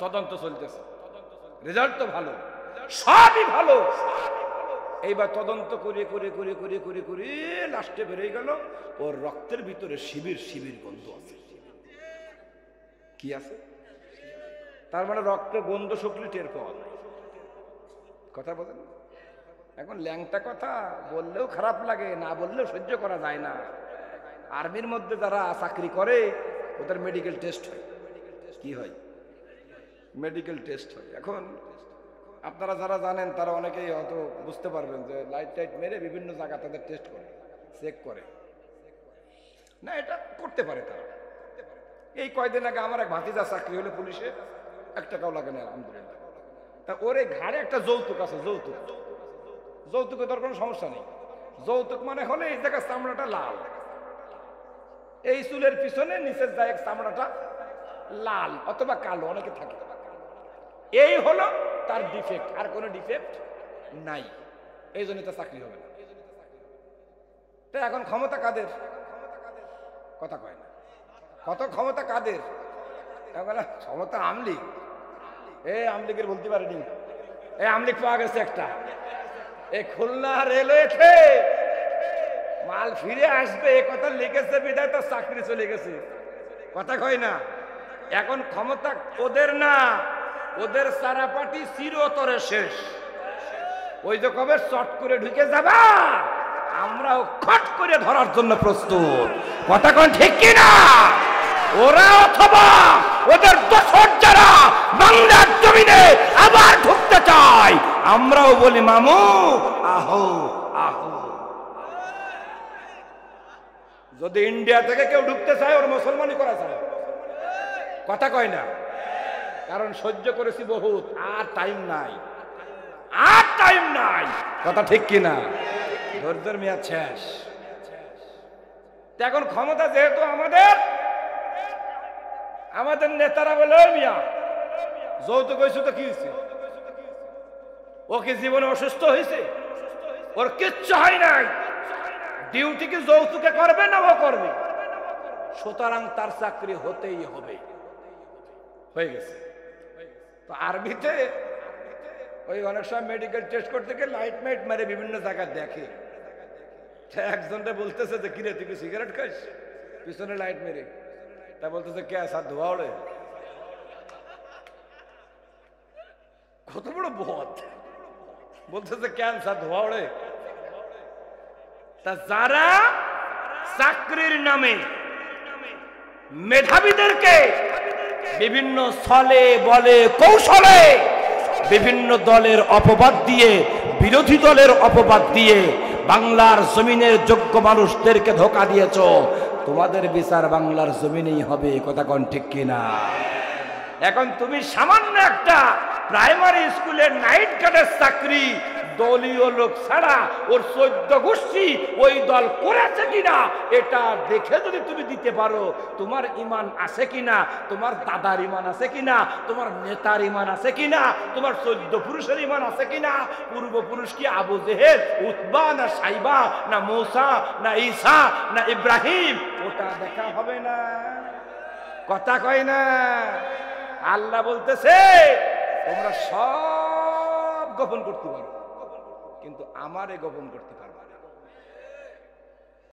তদন্ত চলতেছে, রেজাল্ট তো ভালো, সবই ভালো। এইবার তদন্ত করে করে করে করে করে করে লাস্টে বেরিয়ে গেল ওর রক্তের ভিতরে শিবির শিবির গন্ধ আছে। কি আছে? তার মানে রক্তে গন্ধ শুকলে টের পাওয়া যায়। কথা বলেন। এখন ল্যাংটা কথা বললেও খারাপ লাগে, না বললেও সহ্য করা যায় না। আর্মির মধ্যে যারা চাকরি করে ওদের মেডিকেল টেস্ট হয়। কি হয়? মেডিকেল টেস্ট হয়। এখন আপনারা যারা জানেন তারা অনেকেই হয়তো বুঝতে পারবেন যে লাইট টাইট মেরে বিভিন্ন জায়গা তাদের টেস্ট করে, চেক করে না, এটা করতে পারে তারা। এই কয়দিন আগে আমার এক ভাতিজা চাকরি হলে পুলিশে, 1 টাকাও লাগে না আলহামদুলিল্লাহ। তা ওরে ঘাড়ে একটা যৌতুক আছে, যৌতুক। যৌতুকে তোর কোনো সমস্যা নেই। যৌতুক মানে হলে এই জায়গায় চামড়াটা লাল, এই চুলের পিছনে নিচের জায়গায় চামড়াটা লাল অথবা কালো, অনেকে থাকে। এই হলো তার ডিফেক্ট, আর কোনো ডিফেক্ট নাই, এই জন্য তার চাকরি হবে না। তো এখন ক্ষমতা কাদের? কথা কয় না। কত ক্ষমতা কাদের? ক্ষমতা আমলি। এই আমলিগের বলতে পারেনি, এই আমলিগ পাওয়া গেছে একটা। এই খুলনা রেলওয়েতে মাল ফিরে আসবে এ কথা লিখেছে বিদায় তার চাকরি চলে গেছে। কথা কয় না। এখন ক্ষমতা ওদের না, ওদের সারাপাটি চিরতরে শেষ। ওই যে কবে চট করে ঢুকে যাবা, আমরাও খট করে ধরার জন্য প্রস্তুত। কথা কোন ঠিক কিনা? ওরা অথবা ওদের দোসর যারা বাংলার জমিনে আবার ঢুকতে চায়, আমরাও বলি মামু আহো আহো। যদি ইন্ডিয়া থেকে কেউ ঢুকতে চায় ওর মুসলমানই করা চায়, কথা কয় না? কারণ সহ্য করেছি বহুত, আর টাইম নাই, আর টাইম নাই। কথা ঠিক কিনা? ধৈর্যের মেয়াদ শেষ। এখন ক্ষমতা যেহেতু আমাদের নেতারা বলে মিয়া যৌতুক হয়েছে তো কি হয়েছে? ও কি জীবনে অসুস্থ হয়েছে? ওর কিচ্ছু হয় নাই। ডিউটি কি যৌতুকে করবে না ও করবে, সুতরাং তার চাকরি হতেই হবে। হয়ে গেছে। তো আরবিতে ওই অনেক সময় মেডিকেল টেস্ট করতে গিয়ে লাইট মাইট মারে বিভিন্ন জায়গায় দেখে। একজনটা বলতেছে যে কিরে তুই কি সিগারেট খাইস? পিছনে লাইট মেরে। তা বলতেছে কে স্যার ধোয়া ওড়ে? কত বড় বদ! বলতেছে কেন স্যার ধোয়া ওড়ে? তা যারা চাকরির নামে মেধাবীদেরকে বিভিন্ন ছলে বলে কৌশলে বিভিন্ন দলের অপবাদ দিয়ে, বিরোধী দলের অপবাদ দিয়ে বাংলার জমিনের যোগ্য মানুষদেরকে ধোঁকা দিয়েছ, তোমাদের বিচার বাংলার জমিনেই হবে। কথা কোন ঠিক কিনা? এখন তুমি সামান্য একটা প্রাইমারি স্কুলের নাইট গার্ডের চাকরি দলীয় লোক ছাড়া ওর 14 গোষ্ঠী ওই দল করেছে কিনা এটা দেখে যদি তুমি দিতে পারো, তোমার ইমান আছে কিনা, তোমার দাদার ইমান আছে কিনা, তোমার নেতার ইমান আছে কিনা, তোমার 14 পুরুষের ইমান আছে কিনা, পূর্বপুরুষ কি আবু জেহেল, উতবা না সাইবা না মূসা না ঈসা না ইব্রাহিম, ওটা দেখা হবে না। কথা কয় না? আল্লাহ বলতেছে তোমরা সব গোপন করতে পারো, কিন্তু আমারে গোপন করতে পারবে না।